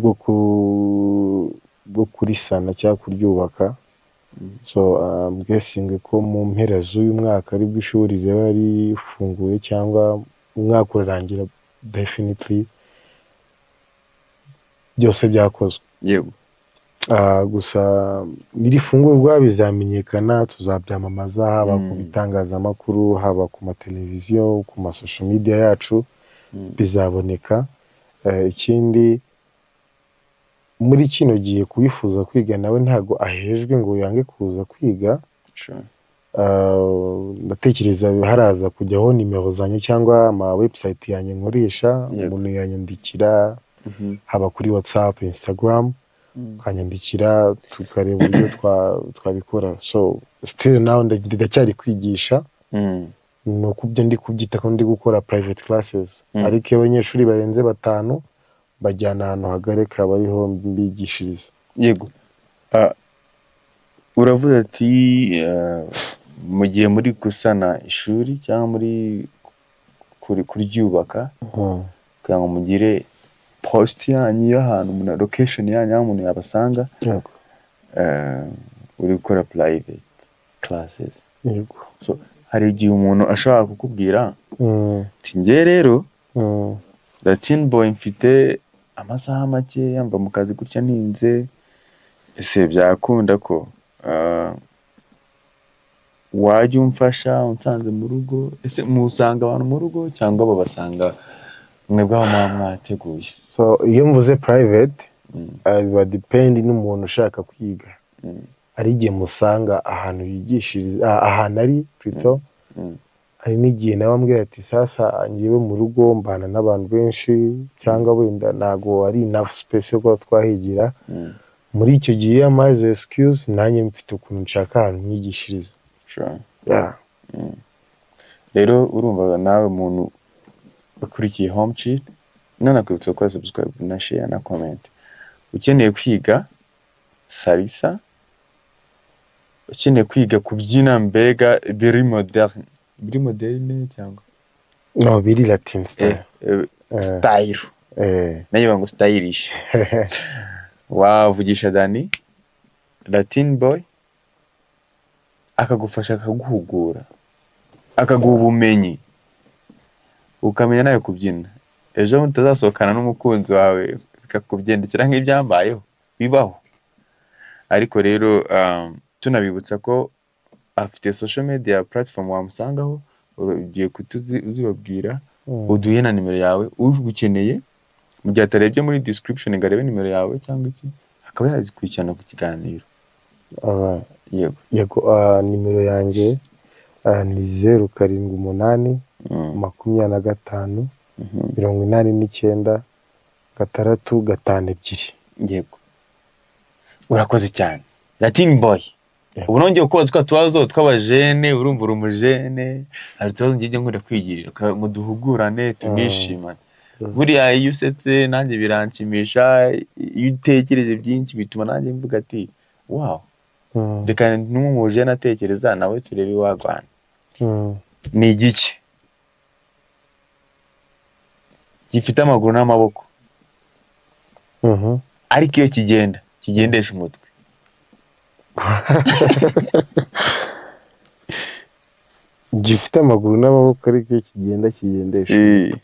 bwo kurisana cyangwa kuryubaka. So I'm guessing ko mu mpera z'uyu mwaka aribwo ishuri riba rifunguye, cyangwa umwaka urarangira definitely byose byakozwe. Yego. Gusa nirifungurwa bizamenyekana, tuzabyamamaza haba ku bitangazamakuru, haba ku mateleviziyo, ku masocial media yacu, bizaboneka. Ikindi muri kino gihe kubifuza kwiga nawe ntago ahejwe ngo yange kuza kwiga. Ndatekereza haraza kujyaho nimero zanyu cyangwa ama website yanyu nkoresha, umuntu yanyandikira haba kuri WhatsApp, Instagram, kanyandikira tukareba uburyo twabikora. So still now ndacyari kwigisha, no kubyo ndi kubyita ko ndi gukora private classes, ariko abanyeshuri barenze 5 bajyana ahantu hagareka bariho mbigishiriza. Yego. Uravuze ati mu gihe muri gusana ishuri cyangwa muri kuryubaka, kugira ngo mugire post yanyu y'ahantu, location yanyu aho umuntu yabasanga. Yego. Uri gukora private classes. Yego. So hari igihe umuntu ashobora kukubwira ati njye rero Latin boy mfite amasaha make yamba mu kazi gutya ninze, ese byakunda ko wajya umfasha unsanze mu rugo? Ese musanga abantu mu rugo cyangwa babasanga mwebwe aho mwateguye? So iyo mvuze private biba depend n'umuntu ushaka kwiga. Ari igihe musanga ahantu yigishiriza, ahantu ari plutôt, hari n'igihe nawe ambwira ati sasa ngiwe mu rugo mbana n'abantu benshi, cyangwa wenda nago ari enough space yo kuba twahigira. Muri icyo gihe amaze excuse nanjye mfite ukuntu nshaka ahantu nyigishiriza. Rero urumva nawe muntu ukurikiye Home Chill, nanakwibutsa gukora subscribe na share na comment. Ukeneye kwiga Sarisa, ukeneye kwiga kubyina mbega biri moderne cyangwa no biri Latin style. Style. nayo ngo stylish. Wavugisha Dani Latin boy akagufasha akaguhugura akaguha ubumenyi ukamenya nawe kubyina, ejo mutazasohokana n'umukunzi wawe bikakubyendekera nk'ibyambayeho bibaho. Ariko rero tunabibutsa ko afite social media platform wamusangaho, ugiye uzibabwira, uduhe na nimero yawe ugukeneye mu gihe atarebye muri description ngo arebe nimero yawe cyangwa iki akaba yazikurikirana ku kiganiro. Yego, nimero yanjye ni 078 25 89 652. Yego, urakoze cyane Latin boy. Ubu nongeye kubaza tubazo tw'abajene, urumva umujene, hari tubazo ngiye nkunda kwigirira ngo duhugurane tunishimane. Buriya iyo usetse nanjye biranshimisha, iyo utekereje byinshi bituma nanjye mvuga ati wow, reka n'umujene atekereza nawe turebe wagwana. Ni igiki gifite amaguru n'amaboko ariko iyo kigendesha umutwe? Gifite amaguru n'amaboko ariko iyo kigendesha umutwe.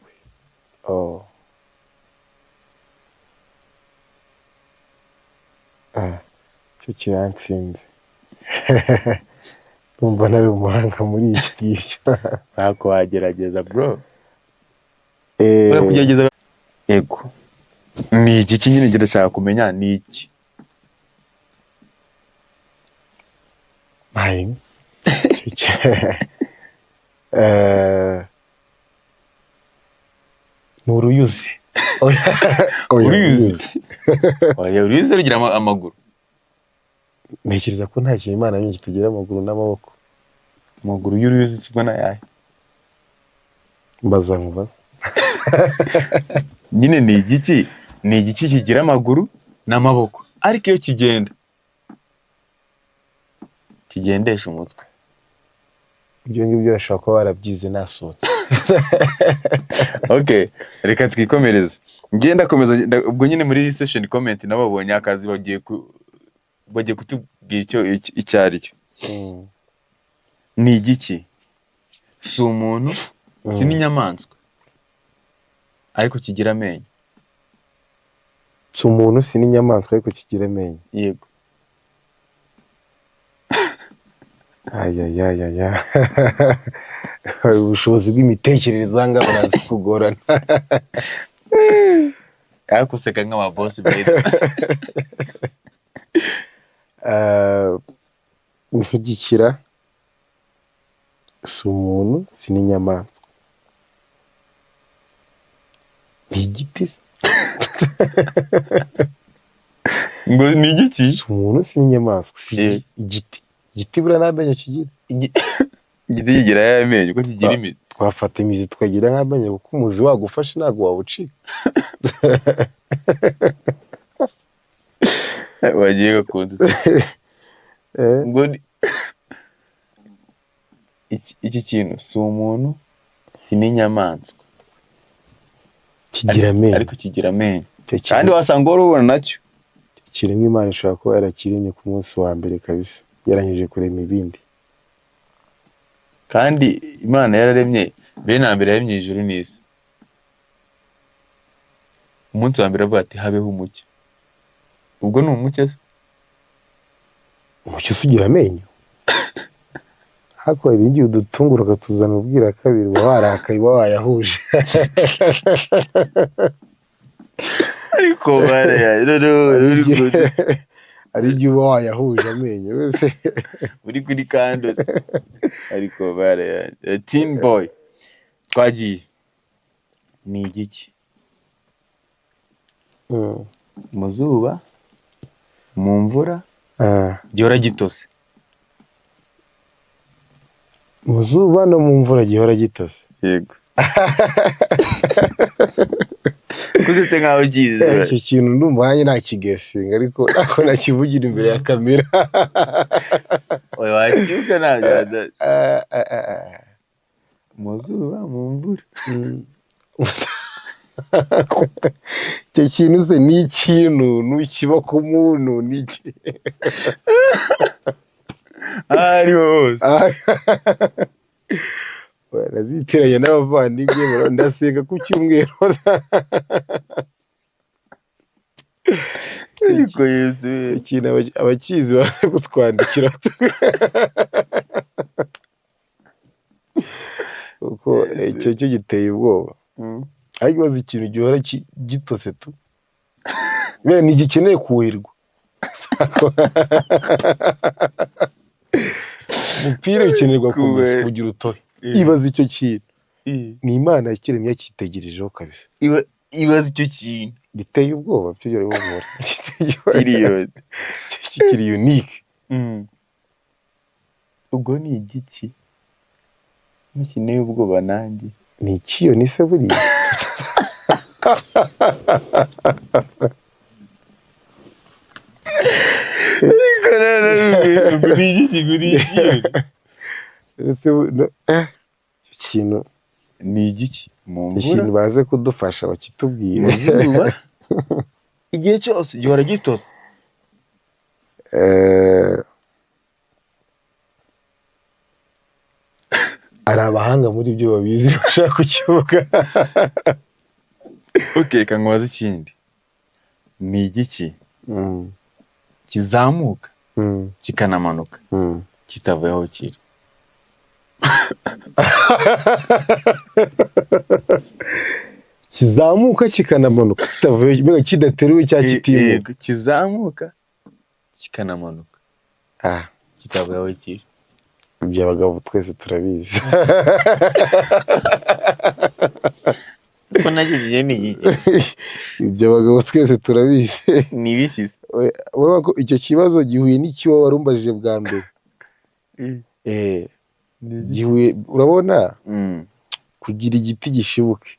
Cyo kiransinze. Numva nari umuhanga muri iki ngicyo. Ntako wagerageza bro. Kugerageza. Yego, ni iki nyine ndashaka kumenya ni iki? Ni uruyuzi. Uruyuzi rugira amaguru? Ntekereza ko nta kintu Imana nyinshi kitagira amaguru n'amaboko. Amaguru y'uruyuzi sibwo nayahe? Mbaza nkubaza. Nyine ni igiki? Ni igiki kigira amaguru n'amaboko ariko iyo kigendesha umutwe? Ibyo ngibyo urashobora kuba warabyize nasohotse. Okay, reka twikomereze. Ngenda komeza ubwo nyine muri session comment nababonye akazi bagiye kutubwira icyo ari cyo. Ni igiki? Si umuntu, si n'inyamaswa ariko kigira amenyo. Si umuntu, si n'inyamaswa ariko kigira amenyo. Yego. Ayayayaya. Ubushobozi bw'imitekerereze anga barazi kugorana. Yakuseka nk'ababoss bwite. Nk'igikira, si umuntu, si n'inyamaswa. Ni igiti. Ngo ni igiki? Si umuntu, si n'inyamaswa, si igiti. Igiti buriya nta menyo kigira. Igiti kigira amenyo ko kigira imizi? Twafata imizi tukagira nk'amenyo kuko umuzi wagufashe ntabwo wawucika. Wagiye gakunze. Ngo iki kintu si umuntu, si n'inyamaswa kigira amenyo ariko kigira amenyo, kandi wasanga wari ubona nacyo kiremwa Imana ishobora kuba yarakiremye ku munsi wa mbere kabisa, yarangije kurema ibindi. Kandi Imana yararemye mbere na mbere yaremye ijuru n'isi. Umunsi wa mbere avuga ati habeho umucyo. Ubwo ni umucyo se? Umucyo ugira amenyo? Hako igihe udutungura ukatuzana ubwira kabiri warakaye wayahuje. Ariko ari igihe uba wayahuje amenyo wese uri kuri kando se. Ariko Teen boy twagiye. Ni igiki? Mu zuba, mu mvura, gihora gitose. Mu zuba no mu mvura gihora gitose. Yego. Kuzite nkaho ugize. Iki kintu ndumva nakigesinga ariko ako nakivugira imbere ya kamera. Oya wacyuka nabyo. Mu zuba, mu mvura. icyo kintu se ni ikintu nukiba ku muntu ni iki aho ariho hose barazitiranya n'abavandimwe ndasenga ku cyumweru ariko Yesu ikintu abakizi baje kutwandikira kuko icyo cyo giteye ubwoba ariko bazi ikintu gihora gitose tu bene ntigikeneye kuhirwa umupira ukenerwa kugira utohe ibaza icyo kintu ni Imana yakiremye yakitegerejeho kabisa ibaza icyo kintu giteye ubwoba byo rero ubura period kiri unique ubwo ni igiki mukeneye ubwoba nanjye ni ikiyo ni se buriya ikintu ni igiki mu ikintu mvura baze kudufasha bakitubwira mu zuba igihe cyose gihora gitose hari abahanga muri byo babizi bashaka kukivuga okay kanwaza ikindi ni igiki kizamuka kikanamanuka kitavuye aho kiri kizamuka kikanamanuka kitavuye kidateruwe cya kitimuka kizamuka kikanamanuka kitavuye aho kiri ibyo abagabo twese turabizi ko nagiye ni iki ibyo abagabo twese turabizi ni bishyize urabona ko icyo kibazo gihuye n'ikiwo warumbajije bwa mbere gihuye urabona kugira igiti gishibuke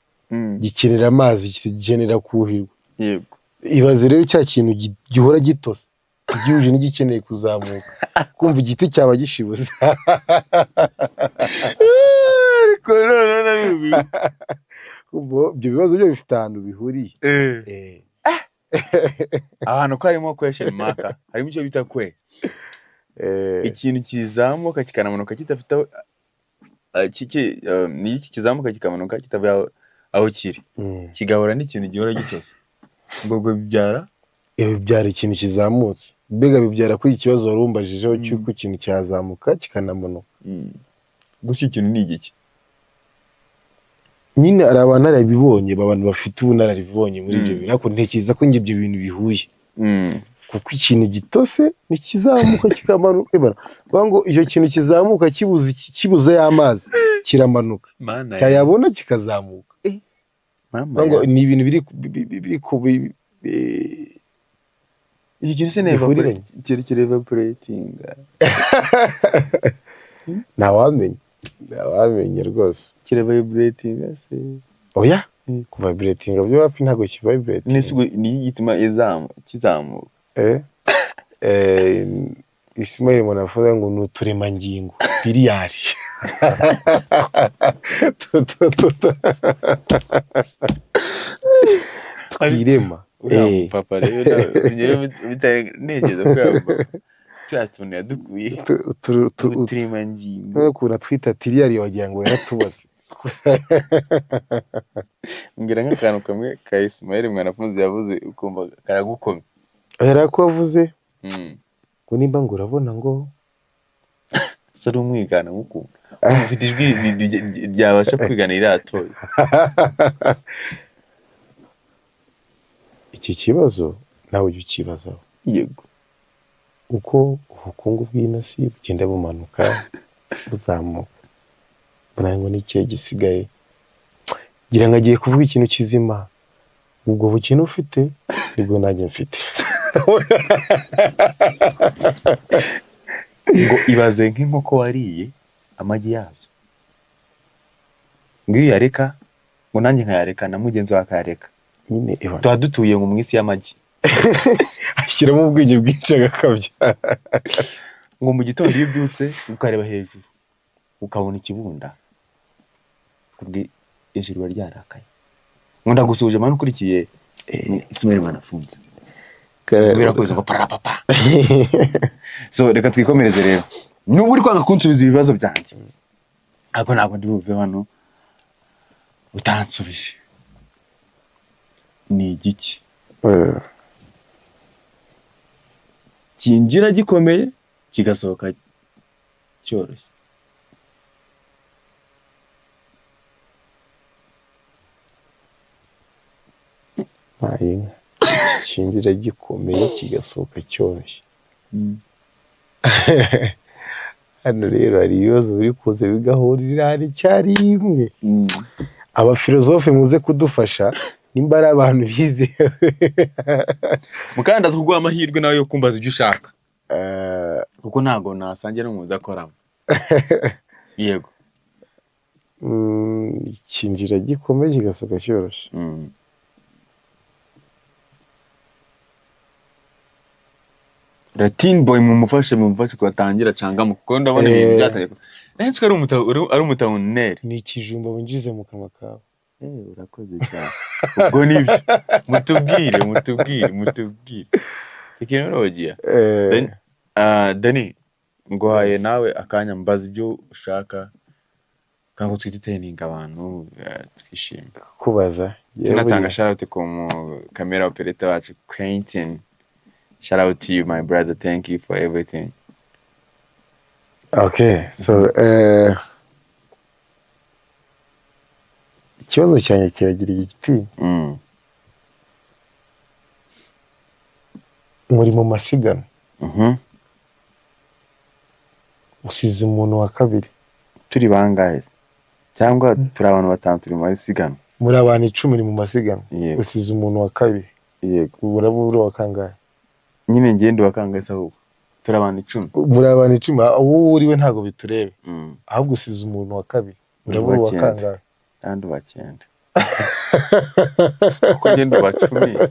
gikenera amazi gikenera kuhirwa yego ibaze rero cya kintu gihora gitose igihuje n'igikeneye kuzamuka kumva igiti cyaba gishibuze ariko none ibyo bibazo byo bifite ahantu bihuriye ahantu ko harimo question mark harimo icyo bita kwe ikintu kizamuka kikanamanuka kidafite ni iki kizamuka kikamanuka kitavuye aho kiri kigahora n'ikintu gihora gitose ngo bibyara ikintu kizamutse mbega bibyara kuri ikibazo warumbajijeho cy'uko ikintu cyazamuka kikanamanuka gusa ikintu ni igiki nyine hari abantu narabibonye abantu bafite ubunararibonye muri ibyo bintu ariko ntekereza ko ibyo bintu bihuye kuko ikintu gitose nikizamuka kikamanuka ngo icyo kintu kizamuka kibuze y'amazi kiramanuka cyayabona kikazamuka ngo ni ibintu biri ku iki kintu se kiri evaporating ntawamenye rwose kiri vibrating se oya kuvibrating byo wapi ntago kivibrating ni igituma kizamuka Ismail Munafuza ngo ni uturemangingo biliyari twirema papa rero bitanegeza kwamba cyatune yadukuye uturemangingo ukuntu twita tiriyari wagira ngo yaratubaze mbwira nk'akantu kamwe ka Ismail Mwanafunzi yavuze ukumva karagukomye ko wavuze ngo nimba ngo urabona ngo sari umwigana nk'uko ufite ijwi ryabasha kwigana iratoye iki kibazo nawe ujya ukibazaho yego uko ubukungu bw'inasi bugenda bumanuka buzamuka mbona ngo n'ikihe gisigaye gira ngo agiye kuvuga ikintu kizima ubwo bukene ufite nibwo nanjye mfite ngo ibaze nk'inkoko wariye amagi yazo ngo iyo uyareka ngo nanjye nkayareka na mugenzi wawe akayareka nyine tuba dutuye mu isi y'amagi ashyiramo ubwenge bwinshi agakabya ngo mu gitondo iyo ubyutse ukareba hejuru ukabona ikibunda kundi ijuru ryarakaye nkunda gusuhuje mani ukurikiye Ismail Manafunzi kubera ko izo papa so reka twikomereze rero n'ubu uri kwanga kunsubiza ibibazo byanjye ariko ntabwo ndi buve hano utansubije ni igiki kinjira gikomeye kigasohoka cyoroshye Inka kinjira gikomeye kigasohoka cyoroshye. Hano rero hari ibibazo biri kuza bigahurira hari icyarimwe. Abafilozofe muze kudufasha nimba ari abantu bizewe. Mukanda tuguha amahirwe nawe yo kumbaza ibyo ushaka kuko ntago nasangira n'umuza akoramo. Yego. Kinjira gikomeye kigasohoka cyoroshye. Latin boy mumufashe kubatangira cangamo kuko ndabona ibintu byatangiye. Nahise ari umutawuneri. Ni ikijumba winjize mu kanwa kawe. Urakoze cyane. Ubwo nibyo. Mutubwire. Tekinolojiya. Dani ngohaye nawe akanya mbaza ibyo ushaka kango twititeninga abantu twishimye. Kubaza. Tunatanga shout out ku camera operator wacu Quentin. Shout out to you, my brother. Thank you for everything. Okay, so ikibazo cyanjye kiragira igiti. Muri mu masiganwa. Usize umuntu wa kabiri. Turi bangahe? Cyangwa turi abantu batanu turi mu masiganwa. Muri abantu 10 mu masiganwa. Usize umuntu wa kabiri. Yego. Urabura wa kangahe? Nyine ngende wakangasa ahubwo turi abantu 10 muri abantu 10 uwo uriwe ntago biturebe ahubwo usize umuntu wa kabiri urabura wa kangahe kandi wa 9 kuko ngende wa 10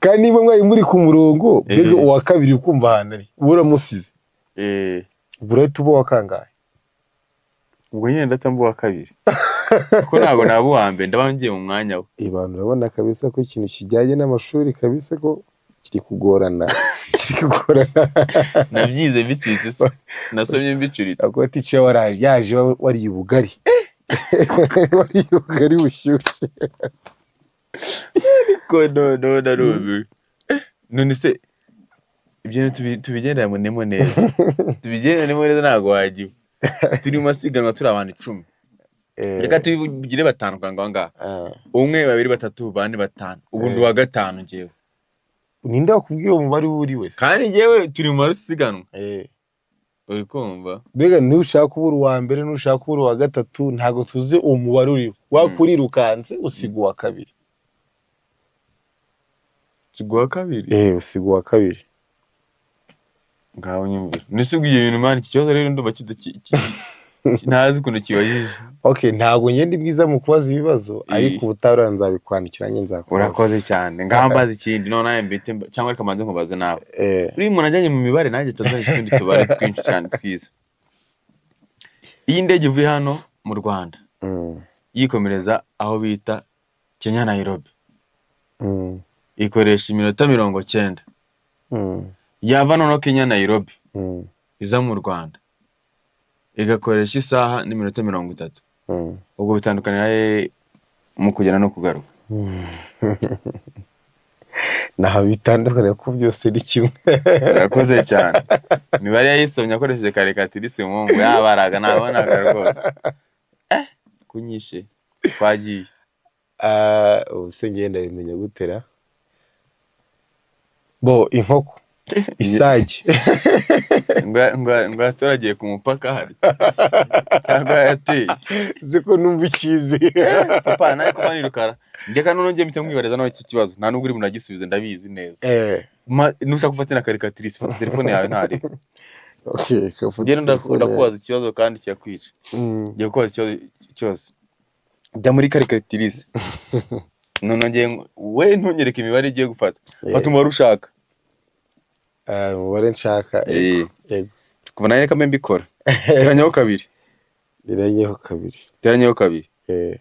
kandi niba mwayi muri ku murongo bega uwa kabiri ukumva hano ari uramusize burete ubo wa kangahe ubwo nyine ndatambu wa kabiri ko ntago nabo wambe ndabangiye mu mwanya we abantu urabona kabisa ko ikintu kijyanye n'amashuri kabisa ko kiri kugorana nabyize bicitse nasomye mbicuritse ako tice waraje yaje wari ubugari wari ubugari bushyushye ariko no narubi none se ibyo tubigendera mu nemo neza ntago wagiwe turi mu masiganwa turi abantu 10 reka tubigire batanu kanga umwe babiri batatu bane batanu ubundi wa gatanu ngewe ninde wakubwiye umubare uri wese kandi ngewe turi mu masiganwa uri kumva bega ni ushaka kubura wa mbere n'ushaka kubura wa gatatu ntago tuzi umubare uri wakurirukanze usiga wa kabiri usiga wa kabiri ngaho nyumvira nisugiye ibintu mani ikibazo rero ndumva ntazi kuno kibajije. Okay, ntago ngende bwiza mu kubaza ibibazo ariko ubutaranza nzabikwandikira nzakubaza. Urakoze cyane. Ngambaza ikindi no naye mbite cyangwa reka manze nkubaze nawe. Uri umuntu ajyanye mu mibare nanjye tuzanye ikindi tubare twinshi cyane twiza. Iyi ndege ivuye hano mu Rwanda. Yikomereza aho bita Kenya Nairobi. Ikoresha iminota 90. Yava no Kenya Nairobi. Iza mu Rwanda. Igakoresha isaha n'iminota 30. Ubwo bitandukanira mu kugera no kugaruka. Naho bitandukanye ko byose ari kimwe. Urakoze cyane. Imibare yayisomye akoresheje karikatirisi mu ngo yabaraga nabonaga rwose. Kunyishe twagiye. Ubuse ngenda bimenya gutera. Bo inkoko isage ngwa turagiye ku mupaka hari cyangwa yateye ziko numva ikizi papa naye kumanirukara ndeka none ngiye mwibareza no iki kibazo nta nubwo uri munagisubize ndabizi neza nushaka gufatira karikatirisi fata telefone yawe ntari okay ngenda ndakubaza ikibazo kandi cyakwica ngiye kubaza ikibazo cyose njya muri karikatirisi none ngiye we ntunyereke imibare igiye gufata fata umubare ushaka umubare nshaka yego kuva naye kamwe mbikora teranyaho kabiri Irengeho kabiri. Teranyeho kabiri. Eh.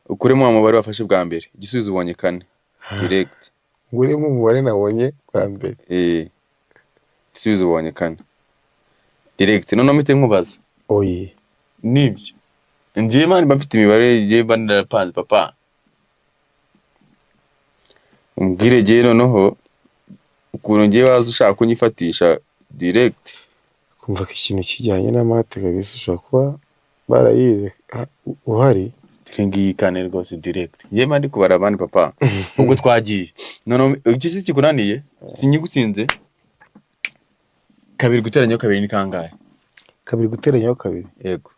Ukuremo umubare wafashe bwa mbere. Igisubizo ubonye 4. Direct. Nguremo umubare nabonye bwa mbere. Igisubizo ubonye 4. Direct. None mpite nkubaza. Oye. Nibyo. Ngiye mani bafite imibare igiye bandarapanze papa. Umbwire giye noneho ukuntu ngiye waza ushaka kunyifatisha direct. Kumva ko ikintu kijyanye n'amate kabisa ushobora kuba barayize uhari. Ngiyi kane rwose direct. Ngiye mandi kubara abandi papa. Ubwo twagiye. None igisi kikunaniye sinyigutsinze. 2 guteranyaho 2 ni kangahe? 2 guteranyaho 2. Yego.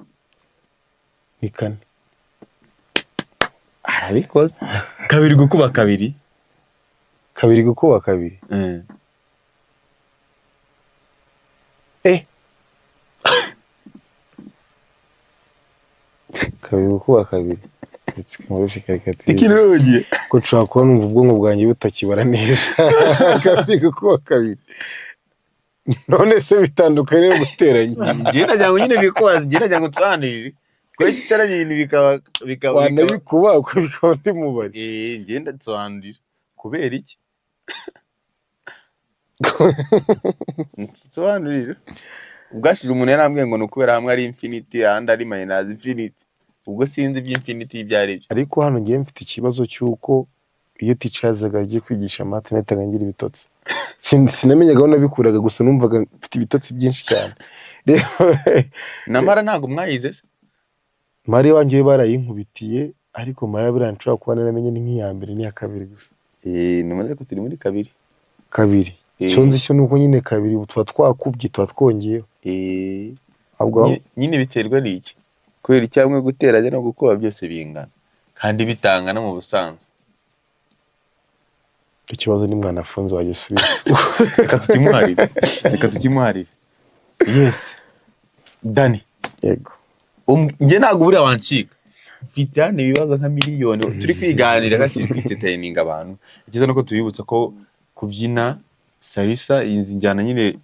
Ni 4. Arabikoze. 2 gukuba 2. 2 gukuba 2. Kabiri gukuba 2. Ndetse kumurusha karikatire. Ikirogiye. Ko nshobora kubona umva ubwonko bwanjye butakibara neza. 2 gukuba 2. None se bitandukanye no guteranya. Ngiye najyango nyine bikoze, ngiye najyango tsanirire. Ko giteranye ibintu bikaba wanabikuba uko bikaba ndi mubare. Ngiye ndatsanirira. Kubera iki? Tsanirira. Ubwashije umuntu yarambwiye ngo nukubera hamwe ari infinity ahandi ari minus infinity. Ubwo sinzi iby'infinity byari byo. Ariko hano ngiye mfite ikibazo cyuko iyo ticazaga agiye kwigisha math nahitaga ngira ibitotsi. Sinamenyaga aho nabikuraga gusa numvaga mfite ibitotsi byinshi cyane. Namara ntago mwayize se? Mari wanjye barayinkubitiye ariko Mari biranshobora kuba naramenye ni nk'iya mbere n'iya kabiri gusa. Numaze ko turi muri 2. 2. Cyonze cyo nuko nyine 2 tuba twakubye tuba twongeyeho. Ahubwo nyine biterwa n'iki? Kubera icyamwe guteranya no gukuba byose bingana kandi bitangana mu busanzwe. Ikibazo ni mwana afunze wagisubiza. Reka tukimuharire. Yes. Dani. Yego. Nge ntago buriya wancika. Mfite hano ibibazo nka miliyoni turi kwiganira gakiri kwitetayininga abantu. Ikiza nuko tubibutsa ko kubyina salsa injyana nyine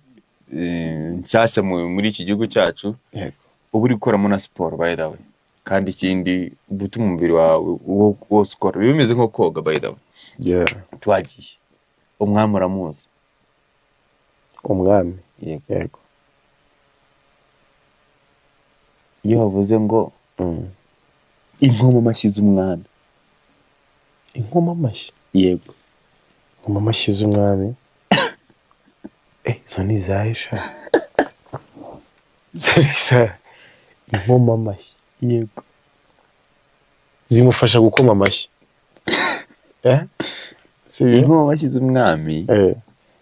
nshyashya muri iki gihugu cyacu. Yego. Ubu uri gukoramo na siporo by the way. Kandi ikindi butuma umubiri wawe wose ukora. Bimeze nko koga by the way. Yeah. Twagiye. Umwami uramuzi. Umwami. Yego. Iyo bavuze ngo inkoma amashyi z'umwami. Inkoma amashyi? Yego. Inkoma amashyi z'umwami. Zo ni zahisha. Zisa. Inkoma amashyi. Yego. Zimufasha gukoma amashyi. Inkoma amashyi z'umwami.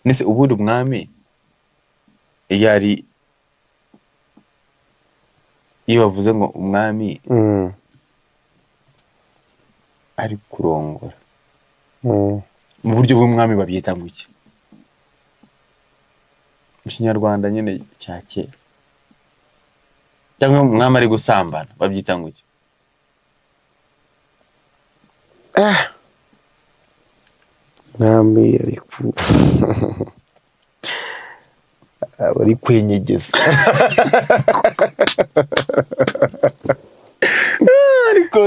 Nese ubundi umwami yari iyo bavuze ngo umwami ari kurongora. Mu buryo bw'umwami babyita ngo iki? Mu Kinyarwanda nyine cya kera. Cyangwa umwami ari gusambana babyita ngo iki? Mwami ariko abari kwenyegeza. Ariko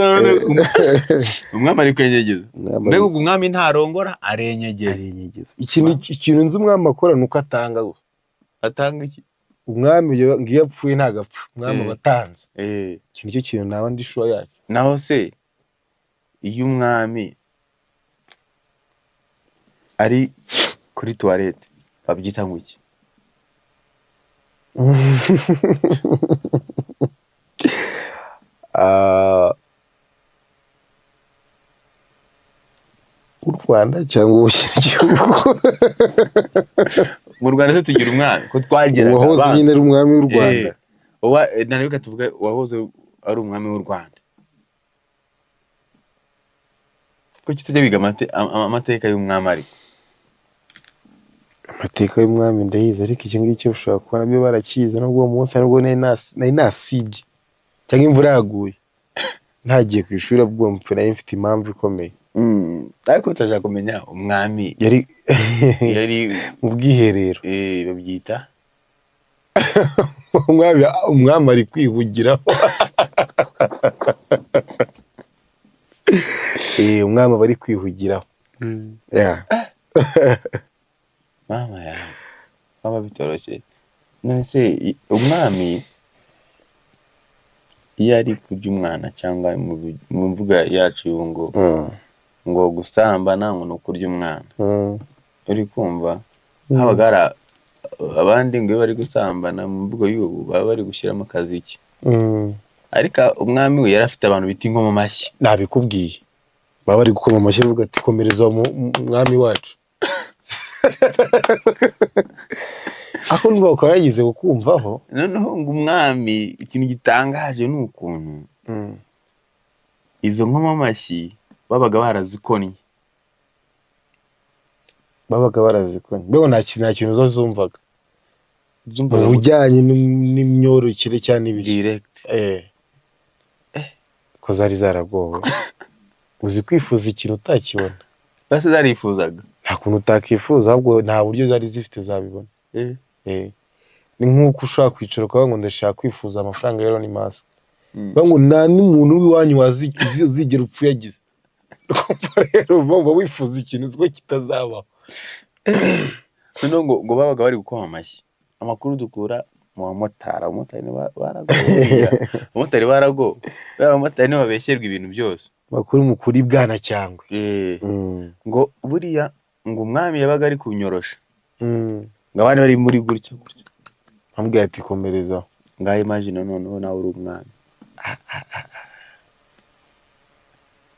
umwami ari kwenyegeza. Mbega umwami ntarongora arenyegeza. Ikintu nzi umwami akora nuko atanga gusa. Atanga iki? Umwami ngiye apfuye ntagapfa. Umwami abatanze. Iki nicyo kintu naba ndi shuwa yacu. Naho se iyo umwami ari kuri toilette babyita ngo iki? U Rwanda cyangwa igihugu? Mu Rwanda se tugira umwami ko twagiraga wahoze nyine ari umwami w'u Rwanda. Nanibuka tuvuga wahoze ari umwami w'u Rwanda. Ko kitajya biga amateka y'umwami ariko. Amateka y'umwami ndayizi ariko iki ngiki ushobora kuba nabyo barakiza nubwo uwo munsi nubwo nari nasibye cyangwa imvura yaguye ntagiye ku ishuri ubwo mpfe nari mfite impamvu ikomeye. Ariko utashaka kumenya umwami yari mu bwiherero babyita umwami ari kwihugiraho. Umwami aba ari kwihugiraho. Yeah. mama yawe baba bitoroshye. None se umwami iyo ari kurya umwana cyangwa mu mvuga yacu ubu ngo gusambana ngo ni ukurya umwana, uri kumva habaga hari abandi ngo iyo bari gusambana mu mvugo y'ubu baba bari gushyiramo akaziki, ariko umwami we yari afite abantu bita ingoma amashyi. Nabikubwiye baba bari gukoma amashyi bavuga ati komereza umwami wacu. Ako numva ukaba yagize kukumvaho. Noneho ngo umwami ikintu gitangaje ni ukuntu izo nkoma amashyi babaga barazikonye. Mbego nta kintu zo zumvaga mu bijyanye n'imyororokere cyane n'ibiki direct. Ko zari zaragowe. Uzi kwifuza ikintu utakibona. Base zarifuzaga Nta kuntu utakifuza, ahubwo nta buryo zari zifite zabibona. Ni nk'uko ushaka kwicara ukavuga ngo ndashaka kwifuza amafaranga ya Elon Musk. Ngo nta n'umuntu w'iwanyu wazigera upfu yagize. Rero uba wifuza ikintu uziko kitazabaho. noneho ngo babaga bari gukoma amashyi. Amakuru dukura mu bamotari, abamotari barago, abamotari nibo babeshyerwa ibintu byose. Makuru mukuri bwana cyangwa. Ngo buriya ngo umwami yabaga ari kunyorosha, ngo abandi bari muri gutya. Ambwira ati komereza. Ngaho imagine noneho nawe uri umwami.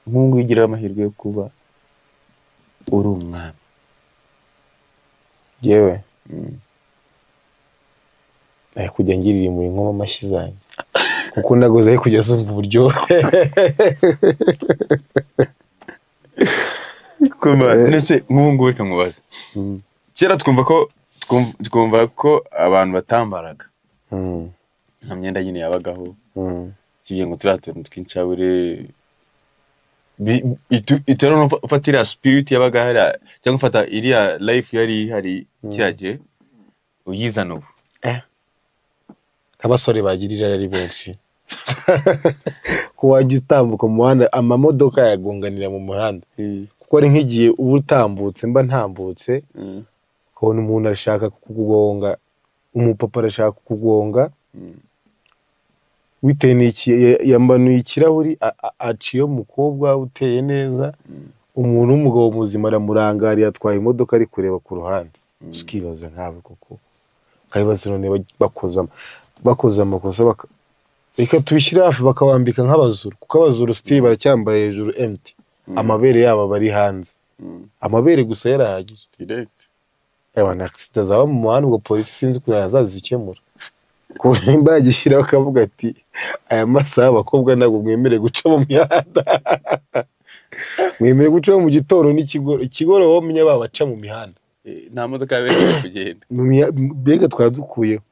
Nkungu ugira amahirwe yo kuba uri umwami. Yewe naye kujya ngirira impuhwe inkoma amashyi zanjye kuko nagoze aho kujya zumva uburyohe. Nese nkungu reka nkubaze. Kera twumva ko abantu batambaraga nta myenda nyine yabagaho, kigiye ngo turiya tuntu tw'incabure itero no ufatira spirit yabaga hari cyangwa ufata iriya life yari ihari kiragiye uyizana ubu. Abasore bagirira ari benshi. Ko wajya utambuka mu muhanda amamodoka yagonganira mu muhanda, kuko ari nk'igihe uba utambutse mba ntambutse kubona umuntu arashaka kukugonga, umupapa arashaka kukugonga bitewe n'iki yambanuye ikirahuri aciye umukobwa uteye neza, umuntu w'umugabo muzima aramurangariye atwaye imodoka ari kureba ku ruhande. Ukibaza nkawe koko kabibaza none bakoze amakosa reka tubishyire hafi bakabambika nk'abazuru, kuko abazuru still baracyambaye hejuru empty, amabere yabo bari hanze, amabere gusa yarahagije direct. Na accident zaba mu muhanda ngo polisi sinzi ko yazazikemura, ko nimba yagishyira bakavuga ati aya masaha abakobwa ntabwo mwemere guca mu mihanda. Mwemere guca mu gitondo n'ikigoro wamenye babaca mu mihanda, nta modoka yabereye kugenda mbega twadukuyeho.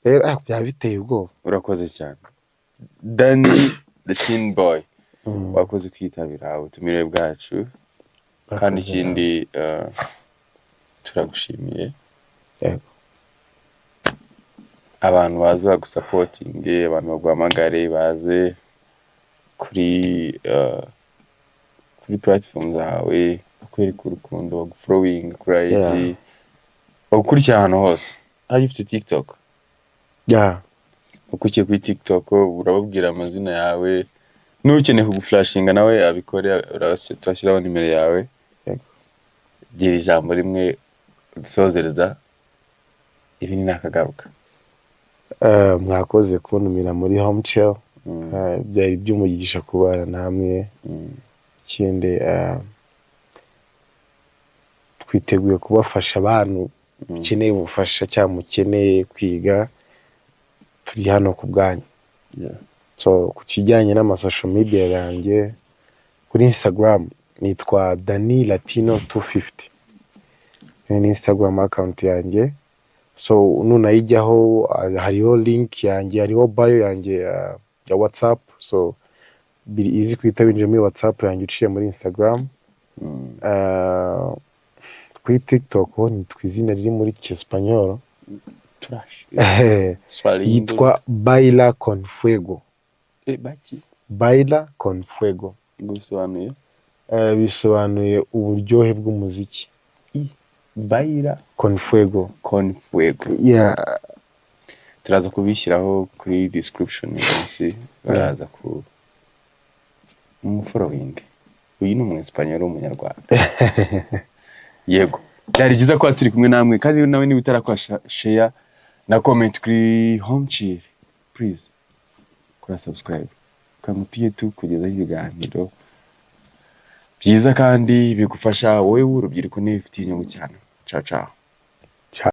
Rero byaba biteye ubwoba. Urakoze cyane Danny the Teen Boy, wakoze kwitabira ubutumire bwacu, kandi ikindi turagushimiye. Abantu baza bagusapotinge, abantu baguhamagare baze kuri platform zawe bakwereka urukundo, bagufollowing kuri IG, bagukurikira ahantu hose. Hari ufite TikTok? Ukukiye kuri TikTok urababwira amazina yawe, n'ukeneye kuguflashinga nawe abikore, turashyiraho nimero yawe. Gira ijambo rimwe dusozereza ibi ni akagaruka. Mwakoze kuntumira muri Home Chill, byari byumugisha kubana namwe. Ikindi twiteguye kubafasha abantu ukeneye ubufasha cyangwa mukeneye kwiga, turi hano ku bwanyu. So ku kijyanye n'amasocial media yanjye, kuri Instagram nitwa Danny Latino 250, ni Instagram account yanjye. So nunayijyaho hariho link yanjye, hariho bio yanjye ya WhatsApp, so biri easy kwita binjira muri WhatsApp yanjye uciye muri Instagram. Kuri TikTok ho nitwa izina riri muri Cyespagnol, Swahili yitwa Baila con Fuego. baki Baila con Fuego gusobanuye bisobanuye uburyohe bw'umuziki. Baila Con Fuego. con fuego. Yeah. Turaza kubishyiraho kuri description munsi baraza ku following. Uyu ni Umunyesipanyol w'Umunyarwanda. Yego. Byari byiza ko turi kumwe namwe kandi nawe niba utarakora share na comment kuri Home Chill. Please kora subscribe. Kandi tujye tukugezaho ibiganiro byiza kandi bigufasha wowe w'urubyiruko n'ifitiye inyungu cyane. Ciao ciao.